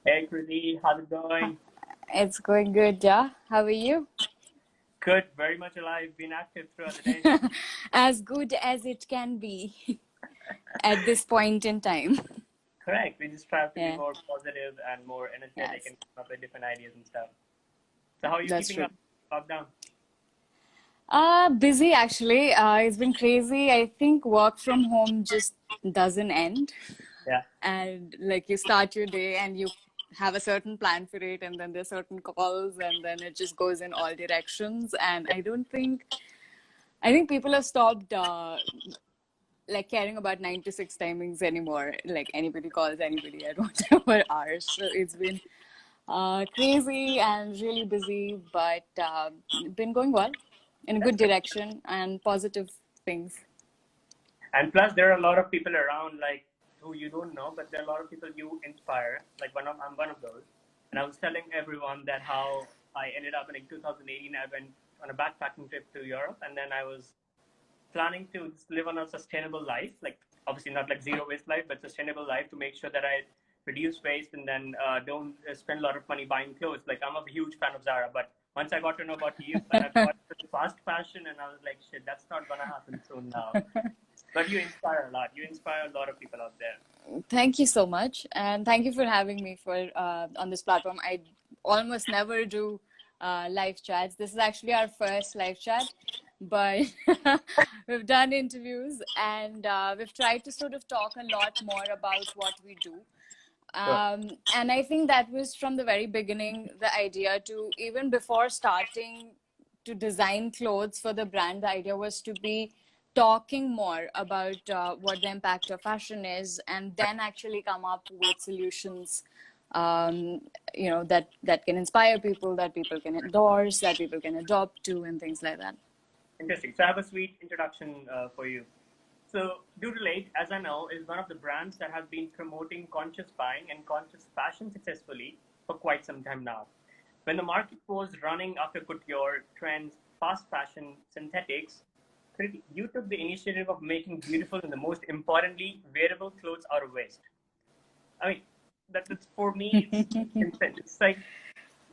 Hey Kriti, how's it Huh. going? It's going good, yeah. How are you? Good, very much alive, been active throughout the day. As good as it can be at this point in time. Correct, we just try to be Yeah, more positive and more energetic yes, and come up with different ideas and stuff. So how are you that's keeping true. up lockdown? Busy actually. It's been crazy. I think work from home just doesn't end. Yeah, And like you start your day and you have a certain plan for it, and then there's certain calls, and then it just goes in all directions. And I think people have stopped like caring about 9 to 6 timings anymore. Like anybody calls anybody at whatever hours. So it's been crazy and really busy, but been going well in a that's good good. direction and positive things. And plus, there are a lot of people around, like who you don't know, but there are a lot of people you inspire. Like I'm one of those. And I was telling everyone that how I ended up in 2018. I went on a backpacking trip to Europe, and then I was planning to live on a sustainable life, like obviously not like zero waste life, but sustainable life to make sure that I reduce waste and then don't spend a lot of money buying clothes. Like I'm a huge fan of Zara, but once I got to know about you and I got to the fast fashion, and I was like, shit, that's not gonna happen soon now. But you inspire a lot. You inspire a lot of people out there. Thank you so much, and thank you for having me for on this platform. I almost never do live chats. This is actually our first live chat, but we've done interviews and we've tried to sort of talk a lot more about what we do. Sure. And I think that was from the very beginning the idea to, even before starting to design clothes for the brand, the idea was to be talking more about what the impact of fashion is, and then actually come up with solutions, um, that can inspire people, that people can endorse, that people can adopt to, and things like that. Interesting. So I have a sweet introduction for you. So, Doodle8, as I know, is one of the brands that has been promoting conscious buying and conscious fashion successfully for quite some time now. When the market was running after couture, trends, fast fashion, synthetics, you took the initiative of making beautiful and the most importantly, wearable clothes out of waste. I mean, that's for me, it's insane. It's like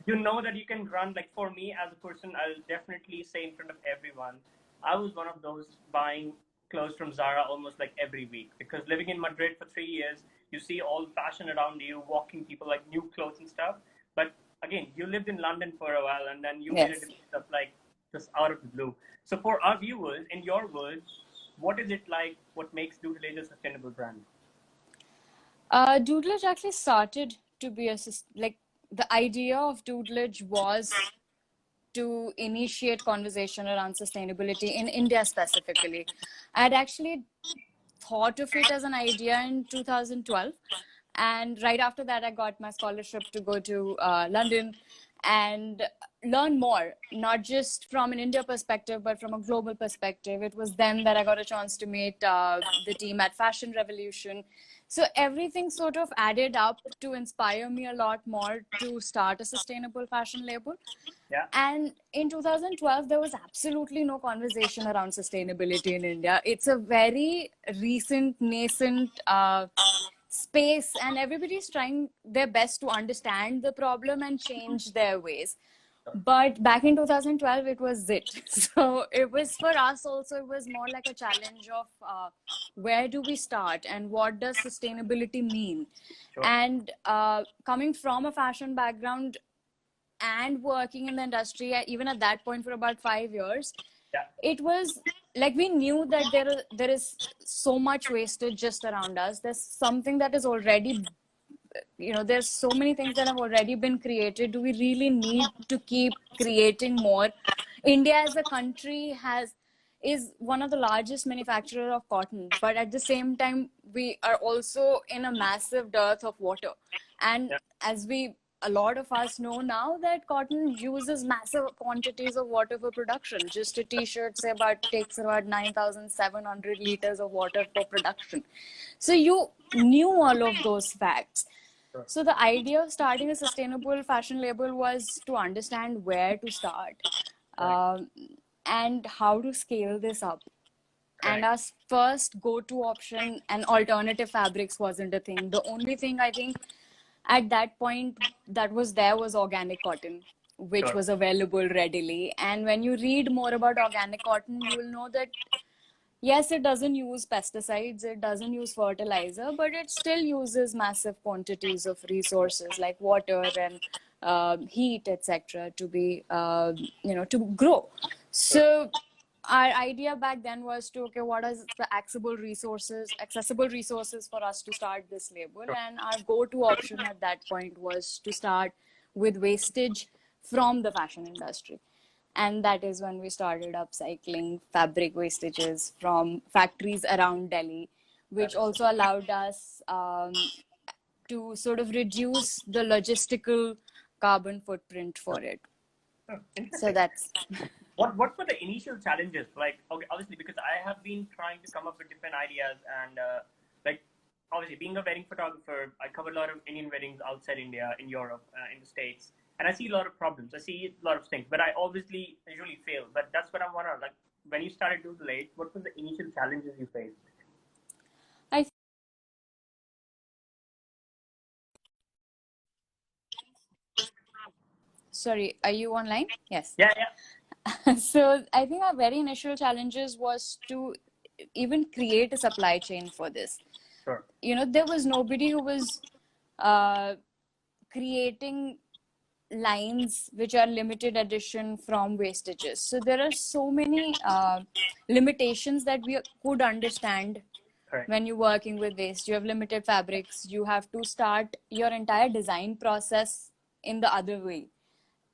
you know that you can run. Like for me as a person, I'll definitely say in front of everyone, I was one of those buying clothes from Zara almost like every week, because living in Madrid for 3 years, you see all the fashion around you, walking people like new clothes and stuff. But again, you lived in London for a while, and then you made a Yes. decision of like just out of the blue. So for our viewers, in your words, what is it like? What makes Doodle a sustainable brand? Doodlage actually started to be like, the idea of Doodlage was to initiate conversation around sustainability in India specifically. I had actually thought of it as an idea in 2012. And right after that, I got my scholarship to go to London and learn more, not just from an India perspective, but from a global perspective. It was then that I got a chance to meet the team at Fashion Revolution. So everything sort of added up to inspire me a lot more to start a sustainable fashion label. Yeah, And in 2012, there was absolutely no conversation around sustainability in India. It's a very recent, nascent space, and everybody's trying their best to understand the problem and change their ways. But back in 2012, it was it. So it was for us also, it was more like a challenge of where do we start and what does sustainability mean? sure. And coming from a fashion background, and working in the industry even at that point for about 5 years, Yeah, it was like we knew that there is so much wastage just around us. There's something that is already, there's so many things that have already been created. Do we really need to keep creating more? India as a country is one of the largest manufacturer of cotton, but at the same time we are also in a massive dearth of water. And yeah, as we a lot of us know now, that cotton uses massive quantities of water for production. Just a t-shirt takes about 9,700 liters of water for production. So you knew all of those facts. sure. So the idea of starting a sustainable fashion label was to understand where to start, Correct, um, and how to scale this up. And correct. our first go-to option and alternative fabrics wasn't a thing. The only thing I think At that point, that was organic cotton, which Sure. was available readily. And when you read more about organic cotton, you will know that yes, it doesn't use pesticides, it doesn't use fertilizer, but it still uses massive quantities of resources like water and heat, etc., to be, to grow. So our idea back then was to, okay, what is the accessible resources for us to start this label? Sure. And our go-to option at that point was to start with wastage from the fashion industry. And that is when we started upcycling fabric wastages from factories around Delhi, which also allowed us to sort of reduce the logistical carbon footprint for it. Oh, So interesting. that's What were the initial challenges? Like, okay, obviously, because I have been trying to come up with different ideas, and like, obviously, being a wedding photographer, I cover a lot of Indian weddings outside India, in Europe, in the States, and I see a lot of problems. I see a lot of things, but I obviously usually fail. But that's what I want to, like, when you started Doodle Late, what were the initial challenges you faced? I sorry, are you online? Yes. Yeah, yeah. So I think our very initial challenges was to even create a supply chain for this. Sure. There was nobody who was uh, creating lines which are limited edition from wastages. So there are so many limitations that we could understand. Correct. When you're working with waste, you have limited fabrics, you have to start your entire design process in the other way.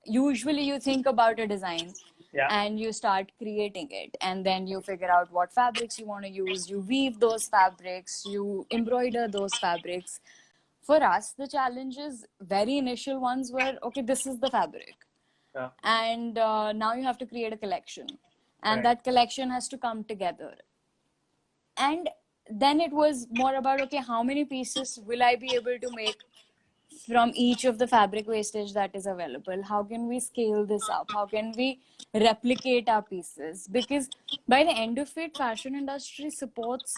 Usually you think about a design, Yeah. and you start creating it, and then you figure out what fabrics you want to use, you weave those fabrics, you embroider those fabrics. For us, the challenges, very initial ones, were, okay, this is the fabric, Yeah. and now you have to create a collection, and Right. that collection has to come together. And then it was more about, okay, how many pieces will I be able to make from each of the fabric wastage that is available? How can we scale this up? How can we replicate our pieces? Because by the end of it, fashion industry supports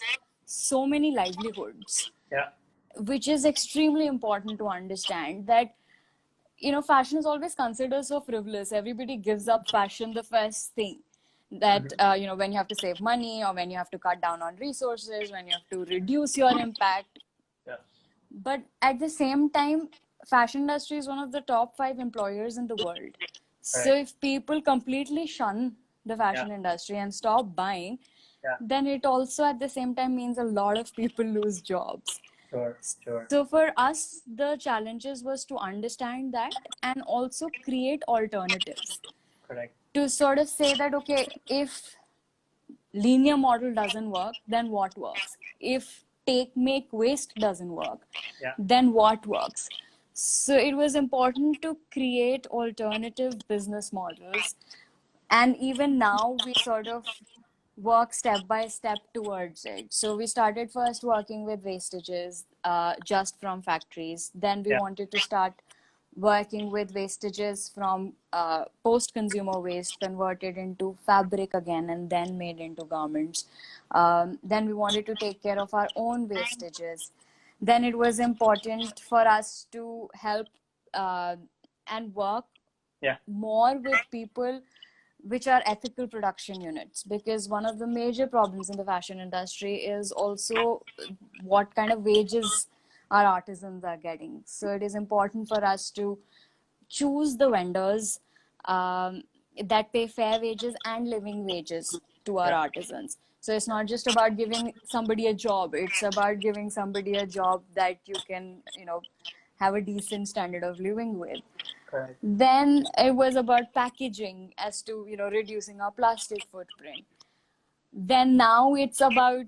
so many livelihoods, Yeah. which is extremely important to understand. That fashion is always considered so frivolous. Everybody gives up fashion the first thing, that when you have to save money, or when you have to cut down on resources, when you have to reduce your impact. Yeah. But at the same time, fashion industry is one of the top 5 employers in the world. So Right. if people completely shun the fashion industry and stop buying, then it also at the same time means a lot of people lose jobs. Sure. Sure. So for us, the challenges was to understand that and also create alternatives. Correct. To sort of say that, okay, if linear model doesn't work, then what works? If make waste doesn't work, then what works? So it was important to create alternative business models. And even now we sort of work step by step towards it. So we started first working with wastages just from factories. Then we wanted to start working with wastages from post-consumer waste converted into fabric again and then made into garments. Then we wanted to take care of our own wastages. Then it was important for us to help and work more with people which are ethical production units, because one of the major problems in the fashion industry is also what kind of wages our artisans are getting. So it is important for us to choose the vendors that pay fair wages and living wages to our artisans. So it's not just about giving somebody a job, it's about giving somebody a job that you can, have a decent standard of living with. Correct. Then it was about packaging, as to, reducing our plastic footprint. Then now it's about,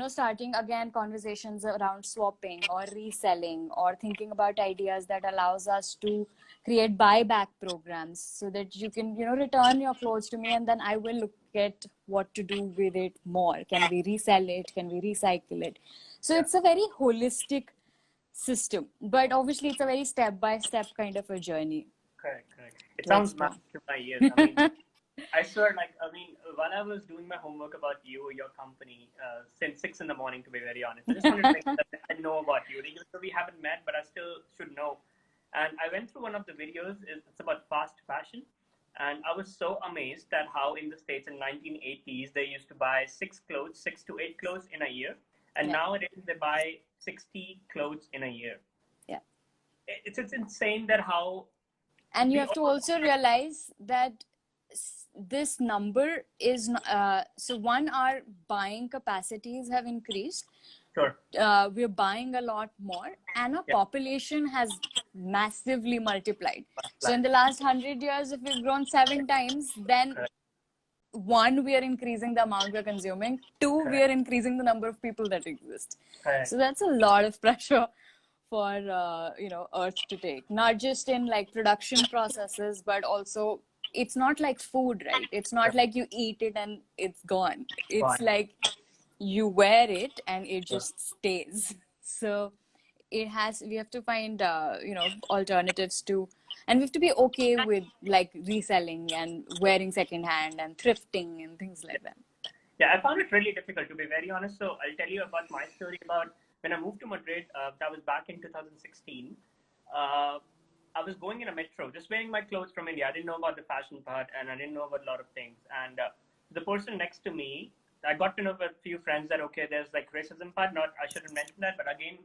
starting again conversations around swapping or reselling, or thinking about ideas that allows us to create buyback programs, so that you can, return your clothes to me and then I will look at what to do with it more. Can we resell it? Can we recycle it? So it's a very holistic system, but obviously it's a very step by step kind of a journey. Correct. It to sounds explore. massive to my ears. I mean, I swear, like, I mean, while I was doing my homework about you, your company, since 6 in the morning, to be very honest, I just wanted to make sure that I know about you. Even though we haven't met, but I still should know. And I went through one of the videos. It's about fast fashion. And I was so amazed at how in the States in 1980s, they used to buy 6 to 8 clothes in a year. And Yeah. nowadays, they buy 60 clothes in a year. Yeah. It's insane that how And you we have to all, also realize that this number is so one, our buying capacities have increased. sure. We're buying a lot more, and our Yeah. population has massively multiplied. So in Like, the last 100 years, if we've grown 7 times, then correct. one, we are increasing the amount we're consuming. Two, we Correct. are increasing the number of people that exist. Correct. So that's a lot of pressure for Earth to take, not just in like production processes, but also it's not like food, right? It's not like you eat it and it's gone. It's Fine. like you wear it and it Sure. just stays. So we have to find alternatives to, and we have to be okay with like reselling and wearing secondhand and thrifting and things like that. Yeah, I found it really difficult, to be very honest. So I'll tell you about my story about when I moved to Madrid. That was back in 2016. I was going in a metro, just wearing my clothes from India. I didn't know about the fashion part, and I didn't know about a lot of things. And the person next to me, I got to know with a few friends that, okay, there's like racism part. Not, I shouldn't mention that, but again,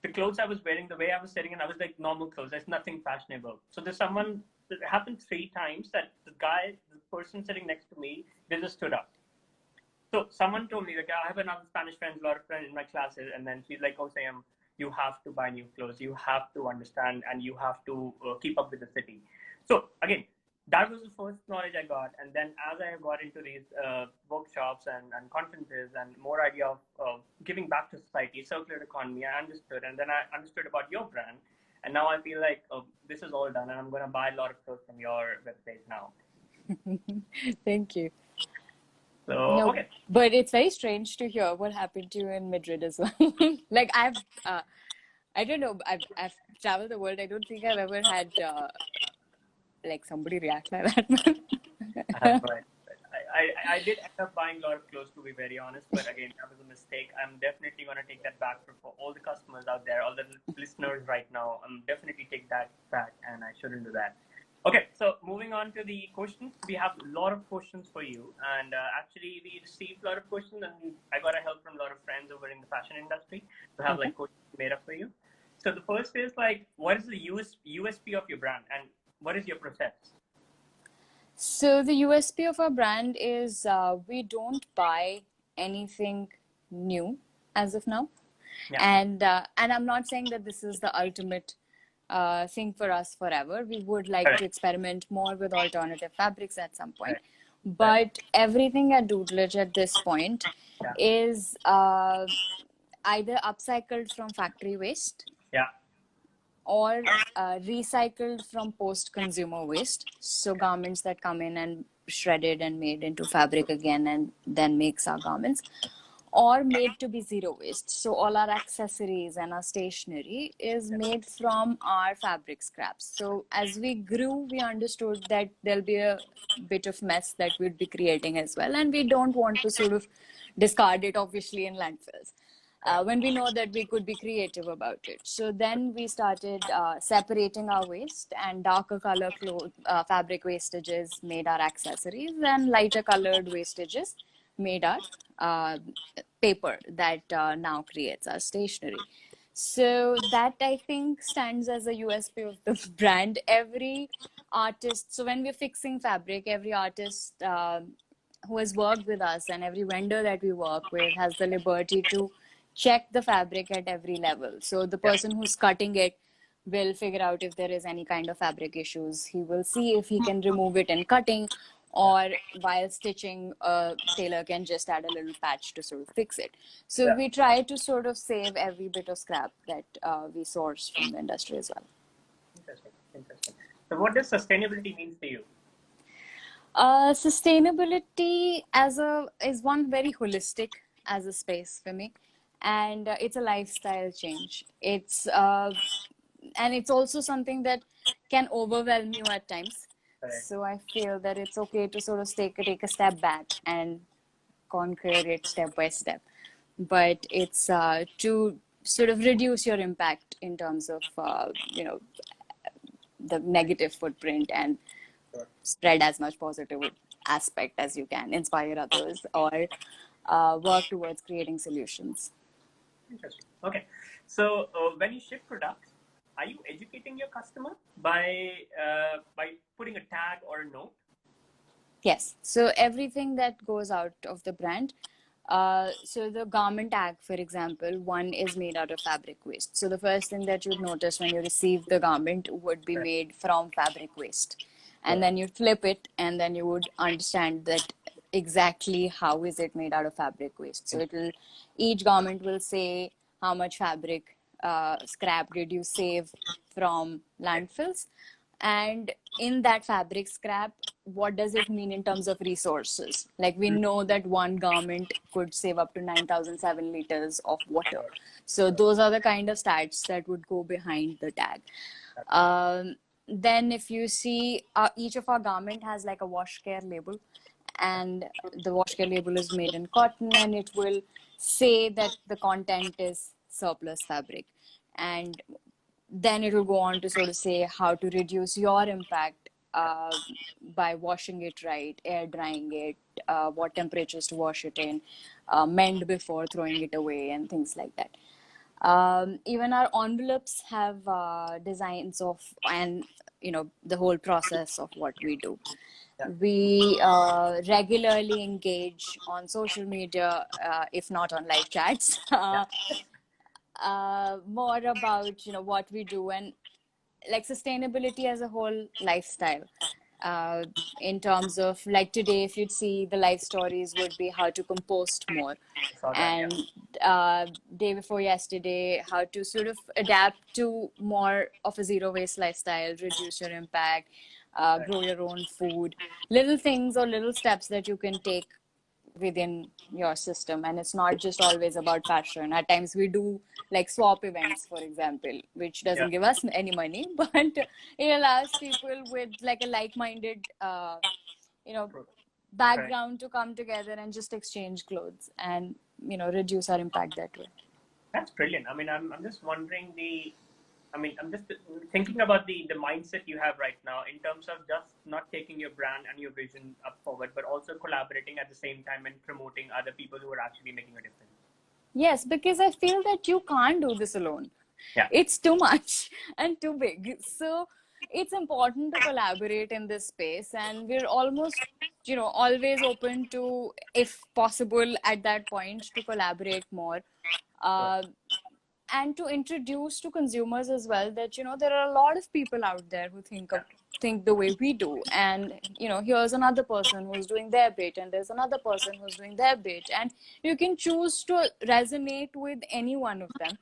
the clothes I was wearing, the way I was sitting, and I was like normal clothes. There's nothing fashionable. So there's someone. It happened 3 times that the person sitting next to me, they just stood up. So someone told me, like, I have another Spanish friend, a lot of friends in my classes, and then she's like, oh, Sam, you have to buy new clothes. You have to understand, and you have to keep up with the city. So again, that was the first knowledge I got. And then as I got into these workshops and conferences and more idea of giving back to society, circular economy, I understood. And then I understood about your brand. And now I feel like this is all done, and I'm going to buy a lot of clothes from your website now. Thank you. So, no, okay. But it's very strange to hear what happened to you in Madrid as well. Like I don't know, I've traveled the world. I don't think I've ever had like somebody react like that. Right. I did end up buying a lot of clothes, to be very honest, but again, that was a mistake. I'm definitely going to take that back for all the customers out there, all the listeners right now. I'm definitely take that back, and I shouldn't do that. Okay, so moving on to the questions, we have a lot of questions for you, and actually we received a lot of questions, and I got a help from a lot of friends over in the fashion industry to have like questions made up for you. So the first is like, what is the USP of your brand, and what is your process? So the USP of our brand is we don't buy anything new as of now. Yeah. And I'm not saying that this is the ultimate thing for us forever. We would like Correct. to experiment more with alternative fabrics at some point. Correct. But everything at Doodledge at this point Yeah. is either upcycled from factory waste Yeah. or recycled from post-consumer waste. So garments that come in and shredded and made into fabric again and then makes our garments, or made to be zero waste. So all our accessories and our stationery is made from our fabric scraps. So as we grew, we understood that there'll be a bit of mess that we'd be creating as well. And we don't want to sort of discard it, obviously, in landfills. When we know that we could be creative about it. So then we started separating our waste, and darker color fabric wastages made our accessories, and lighter colored wastages made our paper that now creates our stationery. So that, I think, stands as a USP of the brand. Every artist, so when we're fixing fabric, every artist who has worked with us and every vendor that we work with has the liberty to check the fabric at every level. So the person who's cutting it will figure out if there is any kind of fabric issues. He will see if he can remove it in cutting, or while stitching, a tailor can just add a little patch to sort of fix it. So we try to sort of save every bit of scrap that we source from the industry as well. Interesting. So what does sustainability mean to you? Sustainability is one very holistic as a space for me. And it's a lifestyle change. And it's also something that can overwhelm you at times. So I feel that it's okay to sort of take a step back and conquer it step by step. But it's to sort of reduce your impact in terms of, the negative footprint and spread as much positive aspect as you can, inspire others, or work towards creating solutions. Interesting. Okay. So when you ship products, are you educating your customer by putting a tag or a note? Yes. So everything that goes out of the brand. So the garment tag, for example, one is made out of fabric waste. So the first thing that you'd notice when you receive the garment would be made from fabric waste. And then you'd flip it, and then you would understand that exactly how is it made out of fabric waste. So each garment will say how much fabric scrap did you save from landfills, and in that fabric scrap, what does it mean in terms of resources? Like, we know that one garment could save up to 9,007 liters of water. So those are the kind of stats that would go behind the tag. Then if you see, each of our garment has like a wash care label, and the wash care label is made in cotton, and it will say that the content is surplus fabric. And then it will go on to sort of say how to reduce your impact by washing it right, air drying it, what temperatures to wash it in, mend before throwing it away, and things like that. Even our envelopes have designs of, and the whole process of what we do. We regularly engage on social media, if not on live chats, more about what we do, and like sustainability as a whole lifestyle. In terms of, like, today, if you'd see, the live stories would be how to compost more, and day before yesterday, how to sort of adapt to more of a zero waste lifestyle, reduce your impact, grow your own food, little things or little steps that you can take within your system. And it's not just always about fashion. At times we do like swap events, for example, which doesn't give us any money, but it allows people with like a like-minded background to come together and just exchange clothes and reduce our impact that way. That's brilliant. I mean, I'm just wondering I'm just thinking about the mindset you have right now in terms of just not taking your brand and your vision up forward, but also collaborating at the same time and promoting other people who are actually making a difference. Yes, because I feel that you can't do this alone. Yeah. It's too much and too big. So it's important to collaborate in this space, and we're almost, always open to, if possible at that point, to collaborate more. And to introduce to consumers as well that, there are a lot of people out there who think the way we do. And, here's another person who's doing their bit, and there's another person who's doing their bit. And you can choose to resonate with any one of them,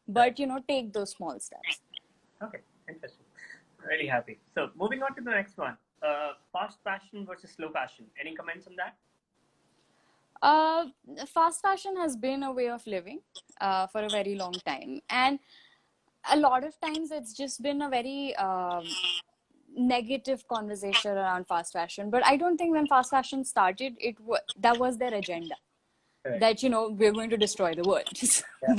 but, take those small steps. Okay, interesting. Really happy. So moving on to the next one, fast fashion versus slow fashion. Any comments on that? Fast fashion has been a way of living for a very long time, and a lot of times it's just been a very negative conversation around fast fashion. But I don't think when fast fashion started, that was their agenda. Right. That we're going to destroy the world.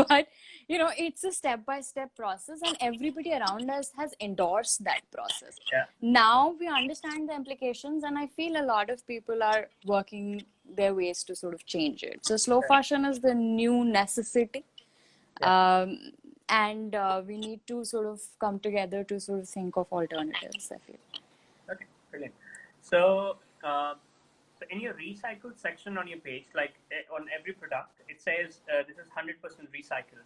But it's a step-by-step process, and everybody around us has endorsed that process. Now we understand the implications, and I feel a lot of people are working their ways to sort of change it. So slow fashion is the new necessity. And we need to sort of come together to sort of think of alternatives, I feel. Okay, brilliant. So in your recycled section on your page, like on every product, it says this is 100% recycled.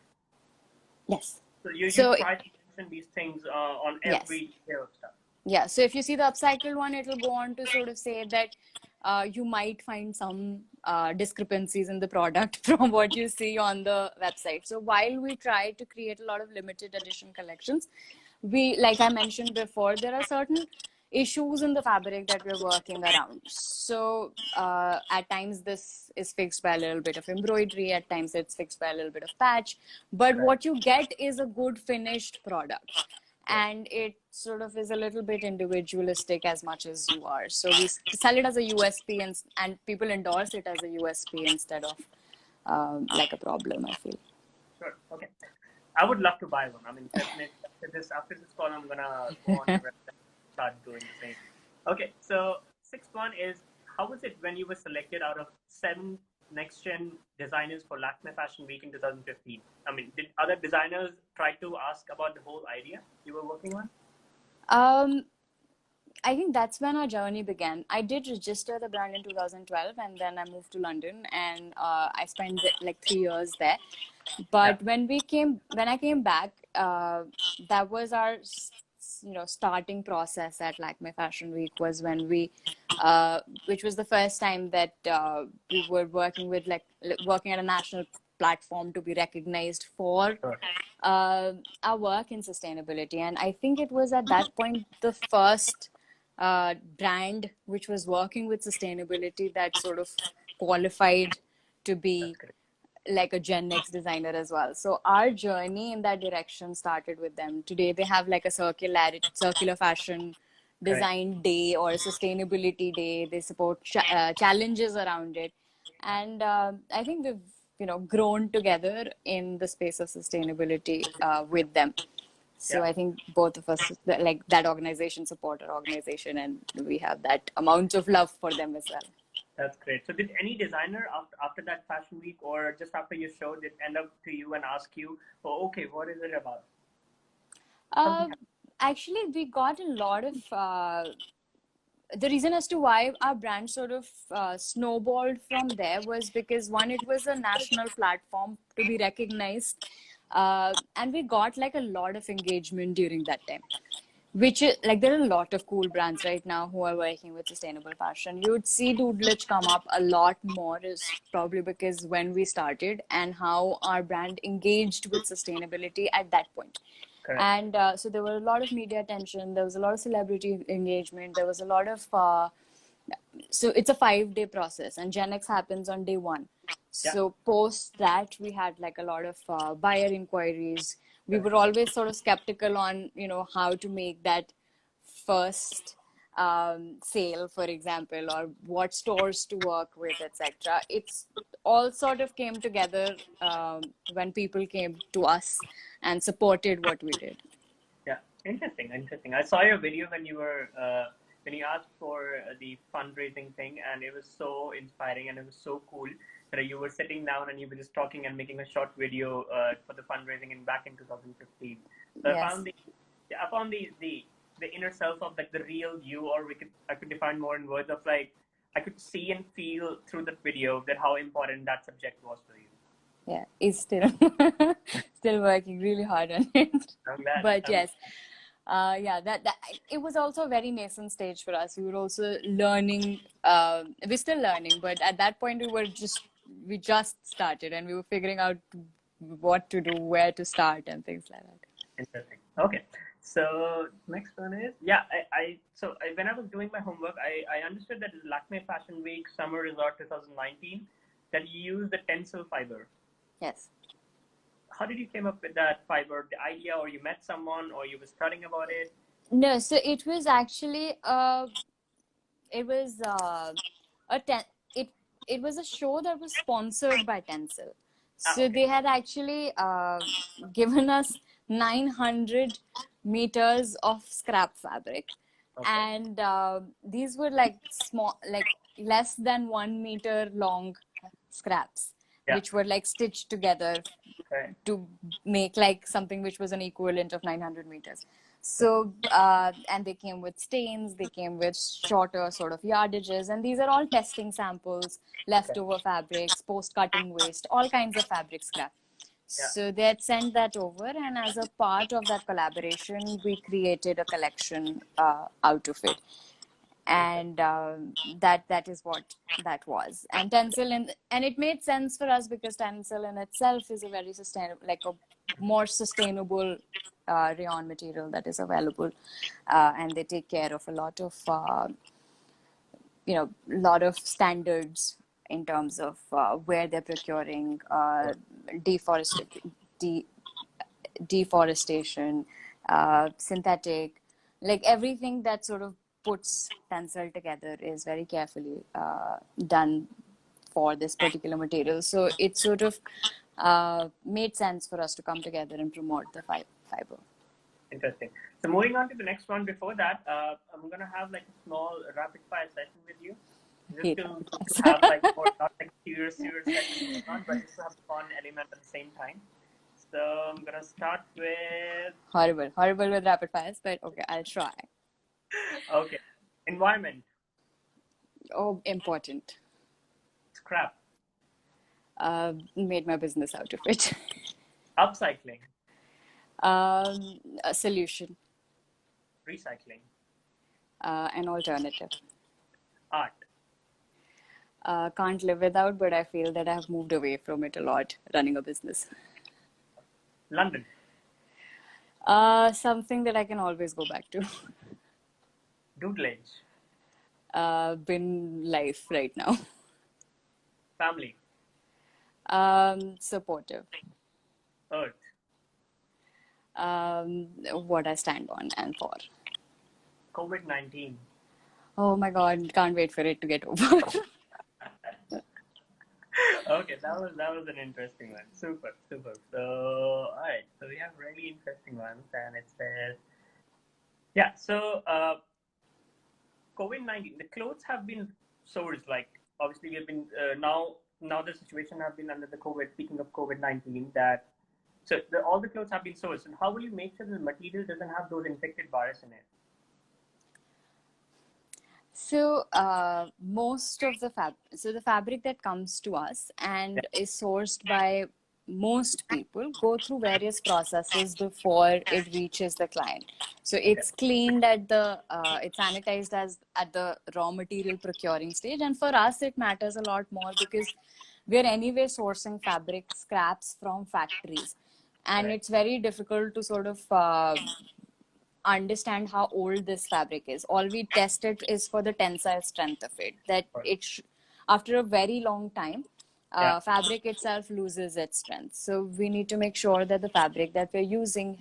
Yes. So you try to mention these things on every layer of stuff. Yeah. So if you see the upcycled one, it will go on to sort of say that you might find some discrepancies in the product from what you see on the website. So while we try to create a lot of limited edition collections, like I mentioned before, there are certain issues in the fabric that we're working around. So at times this is fixed by a little bit of embroidery, at times it's fixed by a little bit of patch, but what you get is a good finished product. and it sort of is a little bit individualistic as much as you are. So we sell it as a USP, and people endorse it as a USP instead of like a problem, I feel. Sure. Okay. I would love to buy one. I mean, definitely after this call, I'm gonna go on your website and start doing the same. Okay. So sixth one is, how was it when you were selected out of 7 next gen designers for Lakme Fashion Week in 2015? I mean, did other designers try to ask about the whole idea you were working on? I think that's when our journey began. I did register the brand in 2012, and then I moved to London, and I spent like 3 years there. But when I came back, that was our starting process at Lakme Fashion Week, was when we which was the first time that we were working at a national platform to be recognized for our work in sustainability. And I think it was at that point the first brand which was working with sustainability that sort of qualified to be like a Gen X designer as well. So our journey in that direction started with them. Today they have like a circular fashion design day or a sustainability day. They support challenges around it, and I think we've grown together in the space of sustainability with them. So I think both of us, like that organization, support our organization, and we have that amount of love for them as well. That's great. So did any designer after that fashion week or just after your show did end up to you and ask you, oh, okay, what is it about? Actually, we got a lot of the reason as to why our brand sort of snowballed from there was because, one, it was a national platform to be recognized, and we got like a lot of engagement during that time. Which is like, there are a lot of cool brands right now who are working with sustainable fashion. You would see Doodlage come up a lot more, is probably because when we started and how our brand engaged with sustainability at that point. Correct. And so there were a lot of media attention, there was a lot of celebrity engagement, there was a lot of so it's a 5-day process, and Gen X happens on day 1. So post that, we had like a lot of buyer inquiries. We were always sort of skeptical on, how to make that first sale, for example, or what stores to work with, etc. It's all sort of came together when people came to us and supported what we did. Yeah, interesting. I saw your video when you were when you asked for the fundraising thing, and it was so inspiring and it was so cool that you were sitting down and you were just talking and making a short video for the fundraising back in 2015. So yes. I found the inner self of like the real you, or I could define more in words of like, I could see and feel through that video that how important that subject was for you. Yeah, it's still working really hard on it. I'm glad. But yes, that it was also a very nascent stage for us. We were also learning. We're still learning, but at that point we just started and we were figuring out what to do, where to start, and things like that. Interesting. Okay. So next one is, so when I was doing my homework, I understood that Lakme Fashion Week Summer Resort 2019 that you used the tencel fiber. Yes. How did you came up with that fiber, the idea, or you met someone, or you were studying about it? No, so it was actually it was a show that was sponsored by Tencel. So they had actually given us 900 meters of scrap fabric, and these were like small, like less than 1 meter long scraps, which were like stitched together to make like something which was an equivalent of 900 meters. So, and they came with stains, they came with shorter sort of yardages, and these are all testing samples, leftover fabrics, post-cutting waste, all kinds of fabric scrap. So they had sent that over, and as a part of that collaboration, we created a collection out of it. And that is what that was. And Tencel, and it made sense for us because Tencel in itself is a very sustainable, like a more sustainable rayon material that is available, and they take care of a lot of standards in terms of where they're procuring deforestation, synthetic, like everything that sort of puts tensile together is very carefully done for this particular material. So it sort of made sense for us to come together and promote the fiber. Interesting. So moving on to the next one. Before that, I'm gonna have like a small rapid fire session with you, just to have like more not like serious session going on, but just to have fun element at the same time. So I'm gonna start with horrible with rapid fires, but okay, I'll try. Okay, environment. Oh, important. Scrap. Made my business out of it. Upcycling. A solution. Recycling. An alternative. Art. Can't live without, but I feel that I have moved away from it a lot running a business. London. Something that I can always go back to. Doodlage. Been life right now. Family. Supportive. Earth. What I stand on and for. COVID-19. Oh my God, can't wait for it to get over. Okay, that was an interesting one. Super. So, all right. So we have really interesting ones, and it says, yeah. So, COVID-19. The clothes have been sourced. Like obviously, we have been now the situation have been under the COVID. Speaking of COVID-19, that so all the clothes have been sourced. And how will you make sure the material doesn't have those infected virus in it? So most of the fabric that comes to us and is sourced by most people go through various processes before it reaches the client. So it's cleaned at it's sanitized at the raw material procuring stage. And for us, it matters a lot more because we're anyway sourcing fabric scraps from factories. And it's very difficult to sort of understand how old this fabric is. All we test it is for the tensile strength of it, that after a very long time, fabric itself loses its strength. So we need to make sure that the fabric that we're using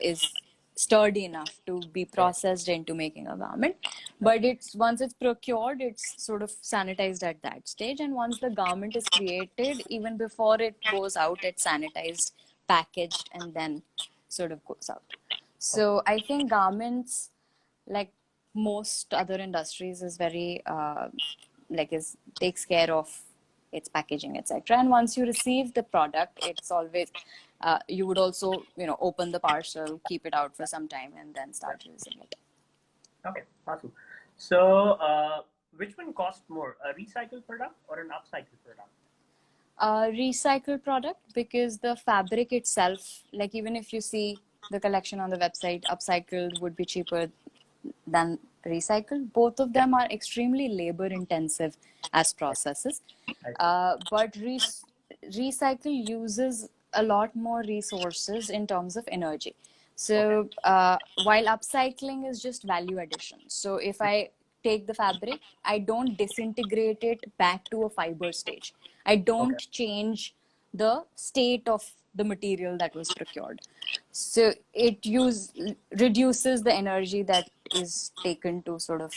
is sturdy enough to be processed into making a garment. But once it's procured, it's sort of sanitized at that stage. And once the garment is created, even before it goes out, it's sanitized, packaged, and then sort of goes out. So I think garments, like most other industries, is very takes care of its packaging, etc. And once you receive the product, it's always you would also open the parcel, keep it out for some time, and then start using it. Okay, awesome. So which one costs more, a recycled product or an upcycled product? Recycled product, because the fabric itself, like even if you see the collection on the website, upcycled would be cheaper than recycled. Both of them are extremely labor intensive as processes, but recycle uses a lot more resources in terms of energy. So while upcycling is just value addition. So if I take the fabric, I don't disintegrate it back to a fiber stage. I don't change the state of the material that was procured. So it reduces the energy that is taken to sort of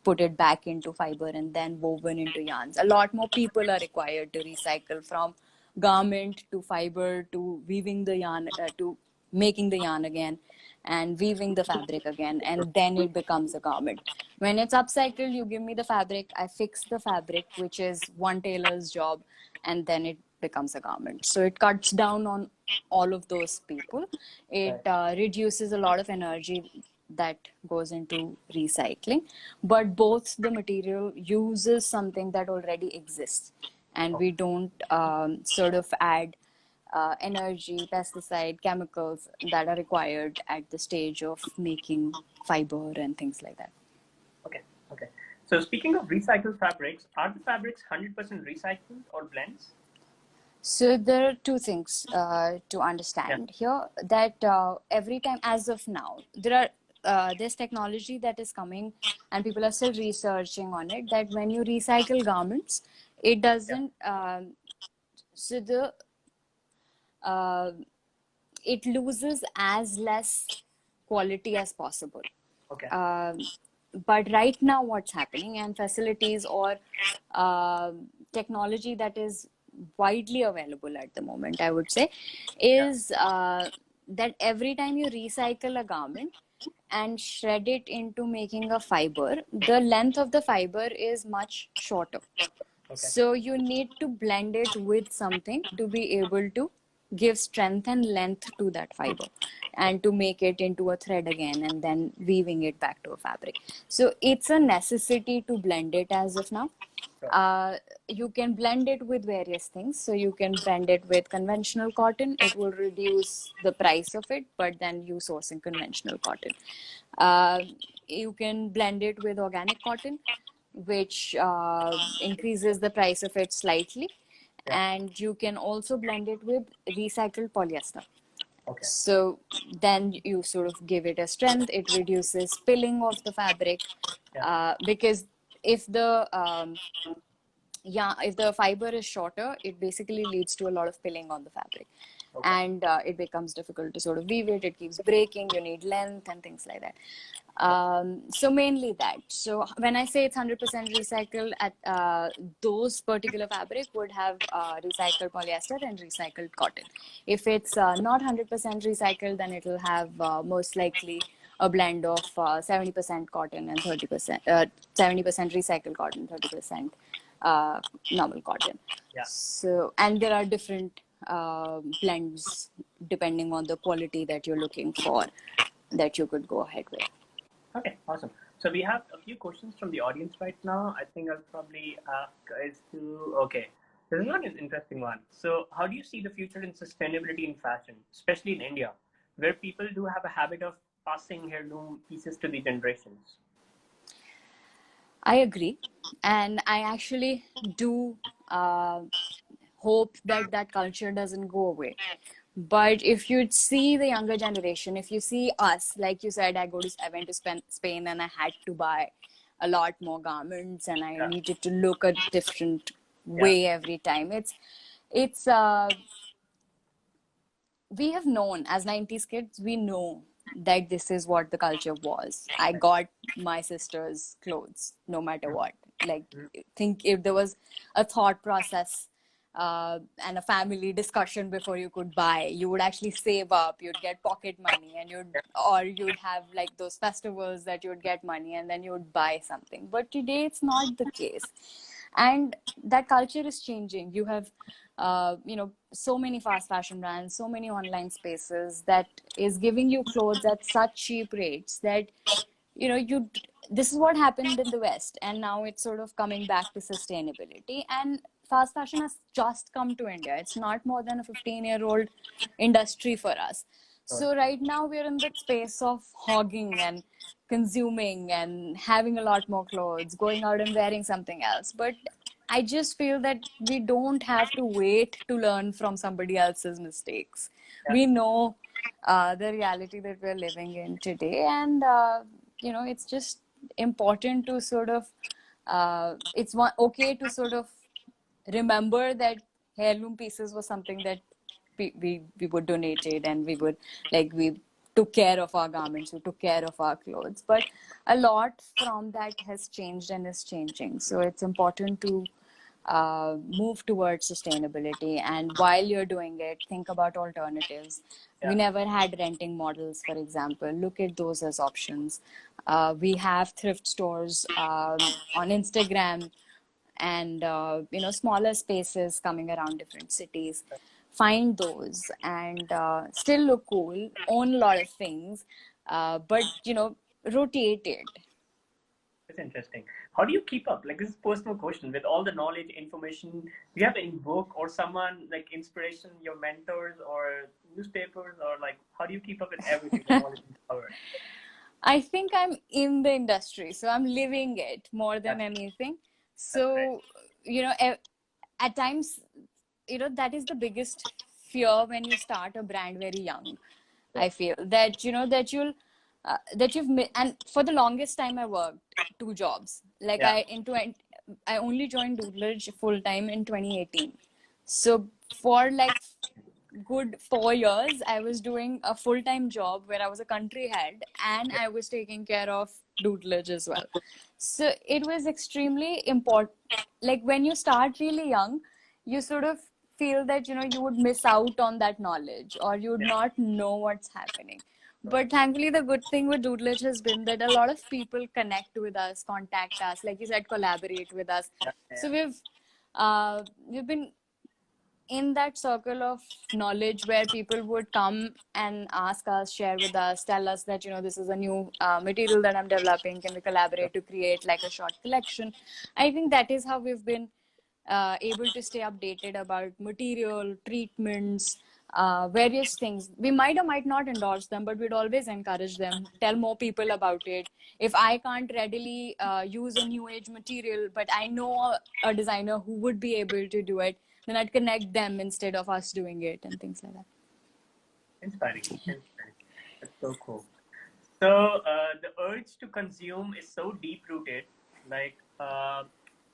put it back into fiber and then woven into yarns. A lot more people are required to recycle, from garment to fiber to weaving the yarn to making the yarn again and weaving the fabric again, and then it becomes a garment. When it's upcycled, you give me the fabric, I fix the fabric, which is one tailor's job, and then it becomes a garment. So it cuts down on all of those people. It reduces a lot of energy that goes into recycling, but both the material uses something that already exists, and we don't sort of add energy, pesticide, chemicals that are required at the stage of making fiber and things like that. Okay. So speaking of recycled fabrics, are the fabrics 100% recycled or blends? So there are two things to understand here, that every time, as of now, there's technology that is coming and people are still researching on it, that when you recycle garments, it doesn't it loses as less quality as possible. Okay. But right now what's happening, and facilities or technology that is widely available at the moment, I would say, is that every time you recycle a garment and shred it into making a fiber, the length of the fiber is much shorter. Okay. So you need to blend it with something to be able to give strength and length to that fiber and to make it into a thread again and then weaving it back to a fabric. So it's a necessity to blend it as of now. You can blend it with various things. So you can blend it with conventional cotton. It will reduce the price of it, but then you sourcing conventional cotton. You can blend it with organic cotton, which increases the price of it slightly. And you can also blend it with recycled polyester. Okay. So then you sort of give it a strength. It reduces spilling of the fabric, because if the fiber is shorter, it basically leads to a lot of pilling on the fabric. Okay. And it becomes difficult to sort of weave it. It keeps breaking. You need length and things like that. So mainly that. So when I say it's 100% recycled, at those particular fabric would have recycled polyester and recycled cotton. If it's not 100% recycled, then it will have most likely a blend of 70% cotton and 30%, 70% recycled cotton, 30% normal cotton. So, and there are different blends depending on the quality that you're looking for that you could go ahead with. Okay, awesome. So we have a few questions from the audience right now. I think I'll probably ask guys to, okay, this is one interesting one. So how do you see the future in sustainability in fashion, especially in India, where people do have a habit of passing heirloom pieces to the generations? I agree. And I actually do hope that that culture doesn't go away. But if you see the younger generation, if you see us, like you said, I went to Spain and I had to buy a lot more garments and I needed to look a different way every time. It's we have known as 90s kids, we know that this is what the culture was. I got my sister's clothes no matter what. Like, think if there was a thought process and a family discussion before you could buy, you would actually save up, you'd get pocket money, and you'd have like those festivals that you would get money and then you would buy something. But today it's not the case, and that culture is changing. You have so many fast fashion brands, so many online spaces that is giving you clothes at such cheap rates that this is what happened in the West, and now it's sort of coming back to sustainability. And fast fashion has just come to India. It's not more than a 15-year-old industry for us. So right now we're in that space of hogging and consuming and having a lot more clothes, going out and wearing something else. But I just feel that we don't have to wait to learn from somebody else's mistakes. We know the reality that we're living in today, and it's just important to sort of okay to sort of remember that heirloom pieces was something that we would donated, and we took care of our garments, we took care of our clothes. But a lot from that has changed and is changing. So it's important to move towards sustainability. And while you're doing it, think about alternatives. We never had renting models, for example. Look at those as options. We have thrift stores on Instagram and smaller spaces coming around different cities. Find those and still look cool, own a lot of things, but rotate it. It's interesting. How do you keep up? Like, this is a personal question. With all the knowledge, information, do you have any book or someone like inspiration, your mentors or newspapers, or like how do you keep up with everything? I think I'm in the industry, so I'm living it more than anything. So, at times, that is the biggest fear when you start a brand very young. I feel that, and for the longest time I worked 2 jobs. Like I only joined Doodledge full time in 2018. So for like good 4 years, I was doing a full-time job where I was a country head and I was taking care of tutelage as well. So it was extremely important. Like when you start really young, you sort of feel that, you would miss out on that knowledge or you would not know what's happening. But thankfully, the good thing with tutelage has been that a lot of people connect with us, contact us, like you said, collaborate with us. So we've been in that circle of knowledge where people would come and ask us, share with us, tell us that, this is a new material that I'm developing. Can we collaborate to create like a short collection? I think that is how we've been able to stay updated about material, treatments, various things. We might or might not endorse them, but we'd always encourage them, tell more people about it. If I can't readily use a new age material, but I know a designer who would be able to do it, then I'd connect them instead of us doing it and things like that. Inspiring. That's so cool. So the urge to consume is so deep-rooted, like all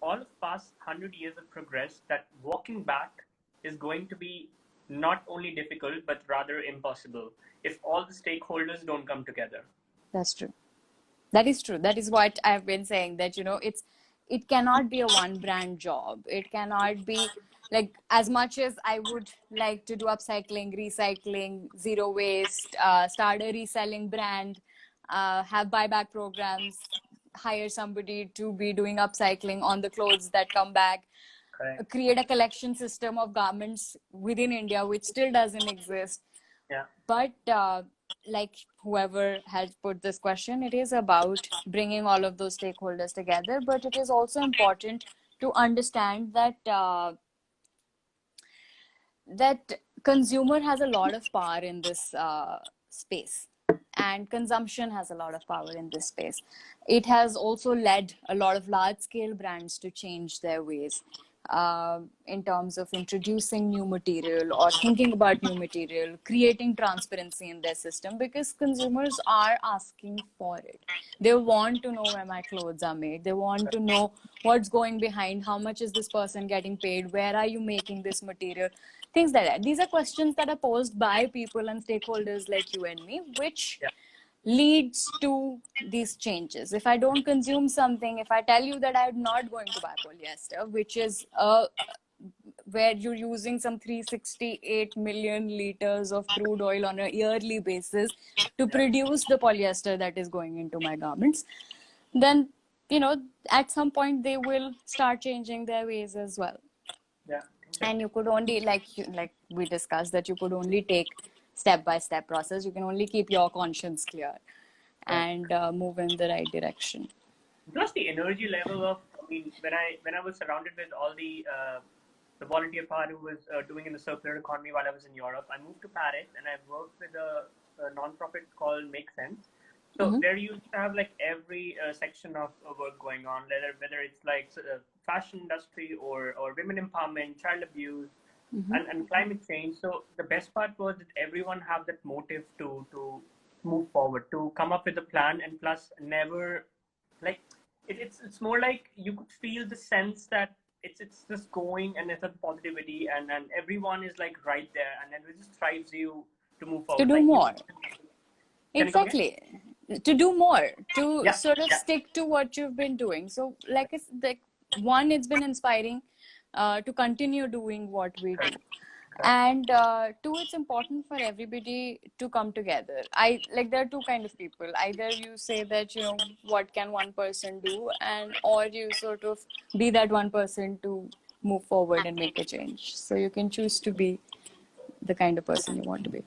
of past 100 years of progress, that walking back is going to be not only difficult, but rather impossible if all the stakeholders don't come together. That's true. That is true. That is what I've been saying, that, it cannot be a one brand job. It cannot be like, as much as I would like to do upcycling, recycling, zero waste, start a reselling brand, have buyback programs, hire somebody to be doing upcycling on the clothes that come back, create a collection system of garments within India, which still doesn't exist. Yeah. But like whoever has put this question, it is about bringing all of those stakeholders together. But it is also important to understand that that consumer has a lot of power in this space, and consumption has a lot of power in this space. It has also led a lot of large scale brands to change their ways in terms of introducing new material or thinking about new material, creating transparency in their system, because consumers are asking for it. They want to know where my clothes are made. They want to know what's going behind, how much is this person getting paid, where are you making this material, things like that. These are questions that are posed by people and stakeholders like you and me, which leads to these changes. If I don't consume something, if I tell you that I'm not going to buy polyester, which is where you're using some 368 million liters of crude oil on a yearly basis to produce the polyester that is going into my garments, then, at some point they will start changing their ways as well. Yeah. And you could only, like we discussed, that you could only take step-by-step process. You can only keep your conscience clear and move in the right direction. Plus the energy level of, when I was surrounded with all the volunteer part who was doing in the circular economy while I was in Europe, I moved to Paris and I worked with a non-profit called Make Sense. So there you used to have like every section of work going on, whether it's like fashion industry or women empowerment, child abuse, and climate change. So the best part was that everyone have that motive to move forward, to come up with a plan, and plus never like it's more like you could feel the sense that it's just going, and it's a positivity, and everyone is like right there, and then it just drives you to move forward, to do like, more. Exactly. To do more, to sort of stick to what you've been doing. So like it's like, one, it's been inspiring to continue doing what we do. And two, it's important for everybody to come together. There are two kind of people. Either you say that, what can one person do, or you sort of be that one person to move forward and make a change. So you can choose to be the kind of person you want to be.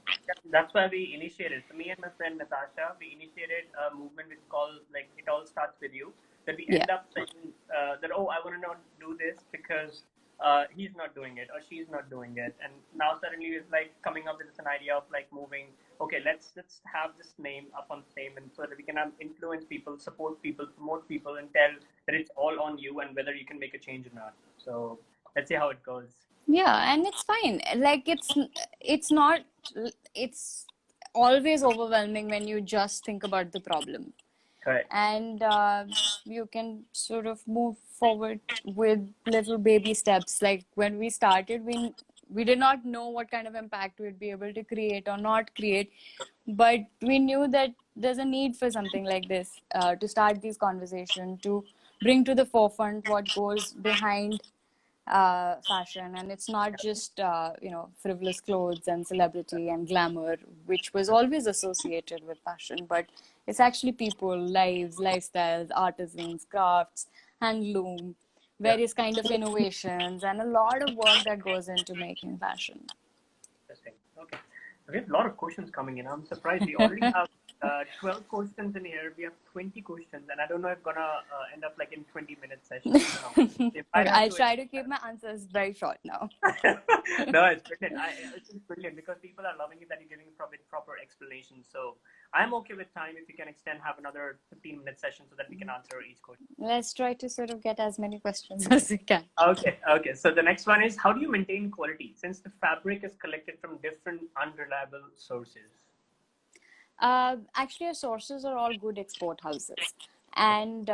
That's why we initiated. So me and my friend Natasha, we initiated a movement which is called like It All Starts With You. That we end up saying that, I want to not do this because he's not doing it or she's not doing it, and now suddenly it's like coming up with an idea of like moving. Okay, let's have this name up on the same, and so that we can influence people, support people, promote people, and tell that it's all on you and whether you can make a change or not. So let's see how it goes. Yeah, and it's fine. Like it's not. It's always overwhelming when you just think about the problem. Correct. And you can sort of move forward with little baby steps. Like when we started, we did not know what kind of impact we'd be able to create or not create, but we knew that there's a need for something like this, to start these conversations, to bring to the forefront what goes behind fashion. And it's not just frivolous clothes and celebrity and glamour, which was always associated with fashion, but it's actually people, lives, lifestyles, artisans, crafts, handloom, Yeah. various kind of innovations, and a lot of work that goes into making fashion. Interesting. Okay. We have a lot of questions coming in. I'm surprised we already have 12 questions in here. We have 20 questions, and I don't know if gonna end up like in 20-minute sessions. Okay, I'll try to keep my answers very short now. No, it's brilliant. It's just brilliant because people are loving it that you're giving proper explanations. So I'm okay with time if you can have another 15-minute session so that we can answer each question. Let's try to sort of get as many questions as we can. Okay. So the next one is, how do you maintain quality since the fabric is collected from different unreliable sources? Actually, our sources are all good export houses, and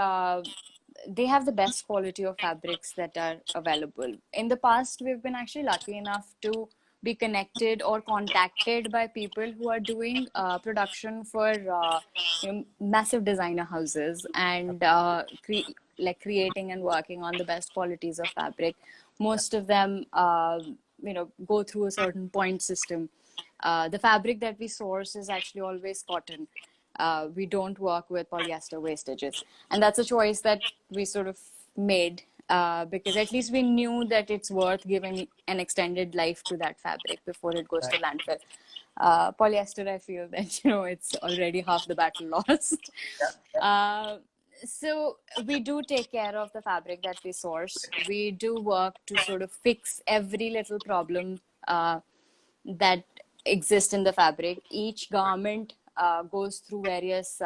they have the best quality of fabrics that are available. In the past, we've been actually lucky enough to be connected or contacted by people who are doing production for massive designer houses, and creating and working on the best qualities of fabric. Most of them go through a certain point system. The fabric that we source is actually always cotton. We don't work with polyester wastages. And that's a choice that we sort of made because at least we knew that it's worth giving an extended life to that fabric before it goes to landfill. Polyester, I feel that, it's already half the battle lost. So we do take care of the fabric that we source. We do work to sort of fix every little problem that exist in the fabric. Each garment goes through various,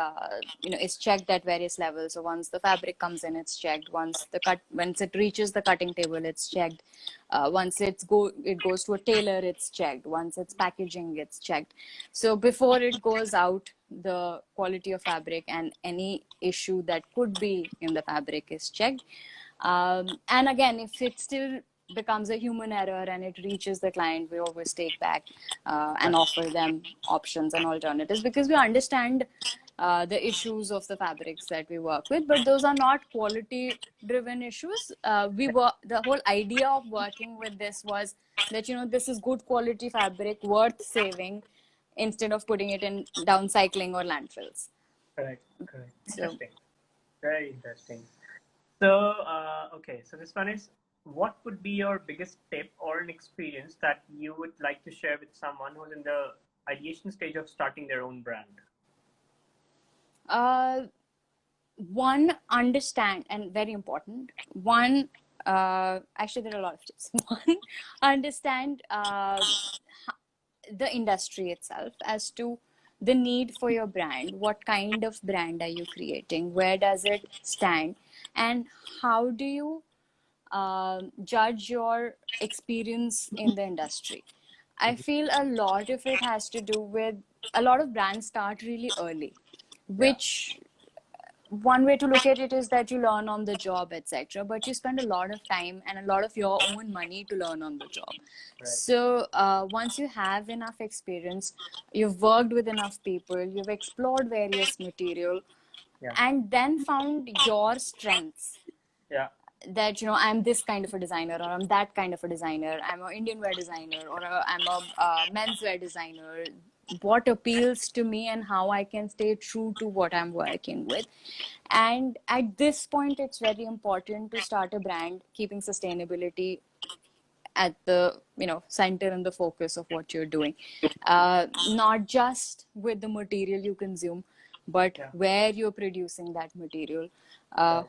is checked at various levels. So once the fabric comes in, it's checked. Once it reaches the cutting table, it's checked. Once it goes to a tailor, it's checked. Once it's packaging, it's checked. So before it goes out, the quality of fabric and any issue that could be in the fabric is checked. And again, if it still becomes a human error and it reaches the client, we always take back and offer them options and alternatives, because we understand the issues of the fabrics that we work with, but those are not quality driven issues. The whole idea of working with this was that this is good quality fabric worth saving instead of putting it in downcycling or landfills. Correct. Interesting. Very interesting. So so this one is, what would be your biggest tip or an experience that you would like to share with someone who's in the ideation stage of starting their own brand? One, understand, and very important. One, actually, there are a lot of tips. One, understand the industry itself as to the need for your brand. What kind of brand are you creating? Where does it stand? And how do you judge your experience in the industry? I feel a lot of it has to do with a lot of brands start really early, which one way to look at it is that you learn on the job, etc. But you spend a lot of time and a lot of your own money to learn on the job. Right. So once you have enough experience, you've worked with enough people, you've explored various material, and then found your strengths. Yeah. That I'm this kind of a designer, or I'm that kind of a designer. I'm an Indian wear designer, or I'm a menswear designer. What appeals to me and how I can stay true to what I'm working with. And at this point, it's very important to start a brand keeping sustainability at the center and the focus of what you're doing. Not just with the material you consume, but where you're producing that material,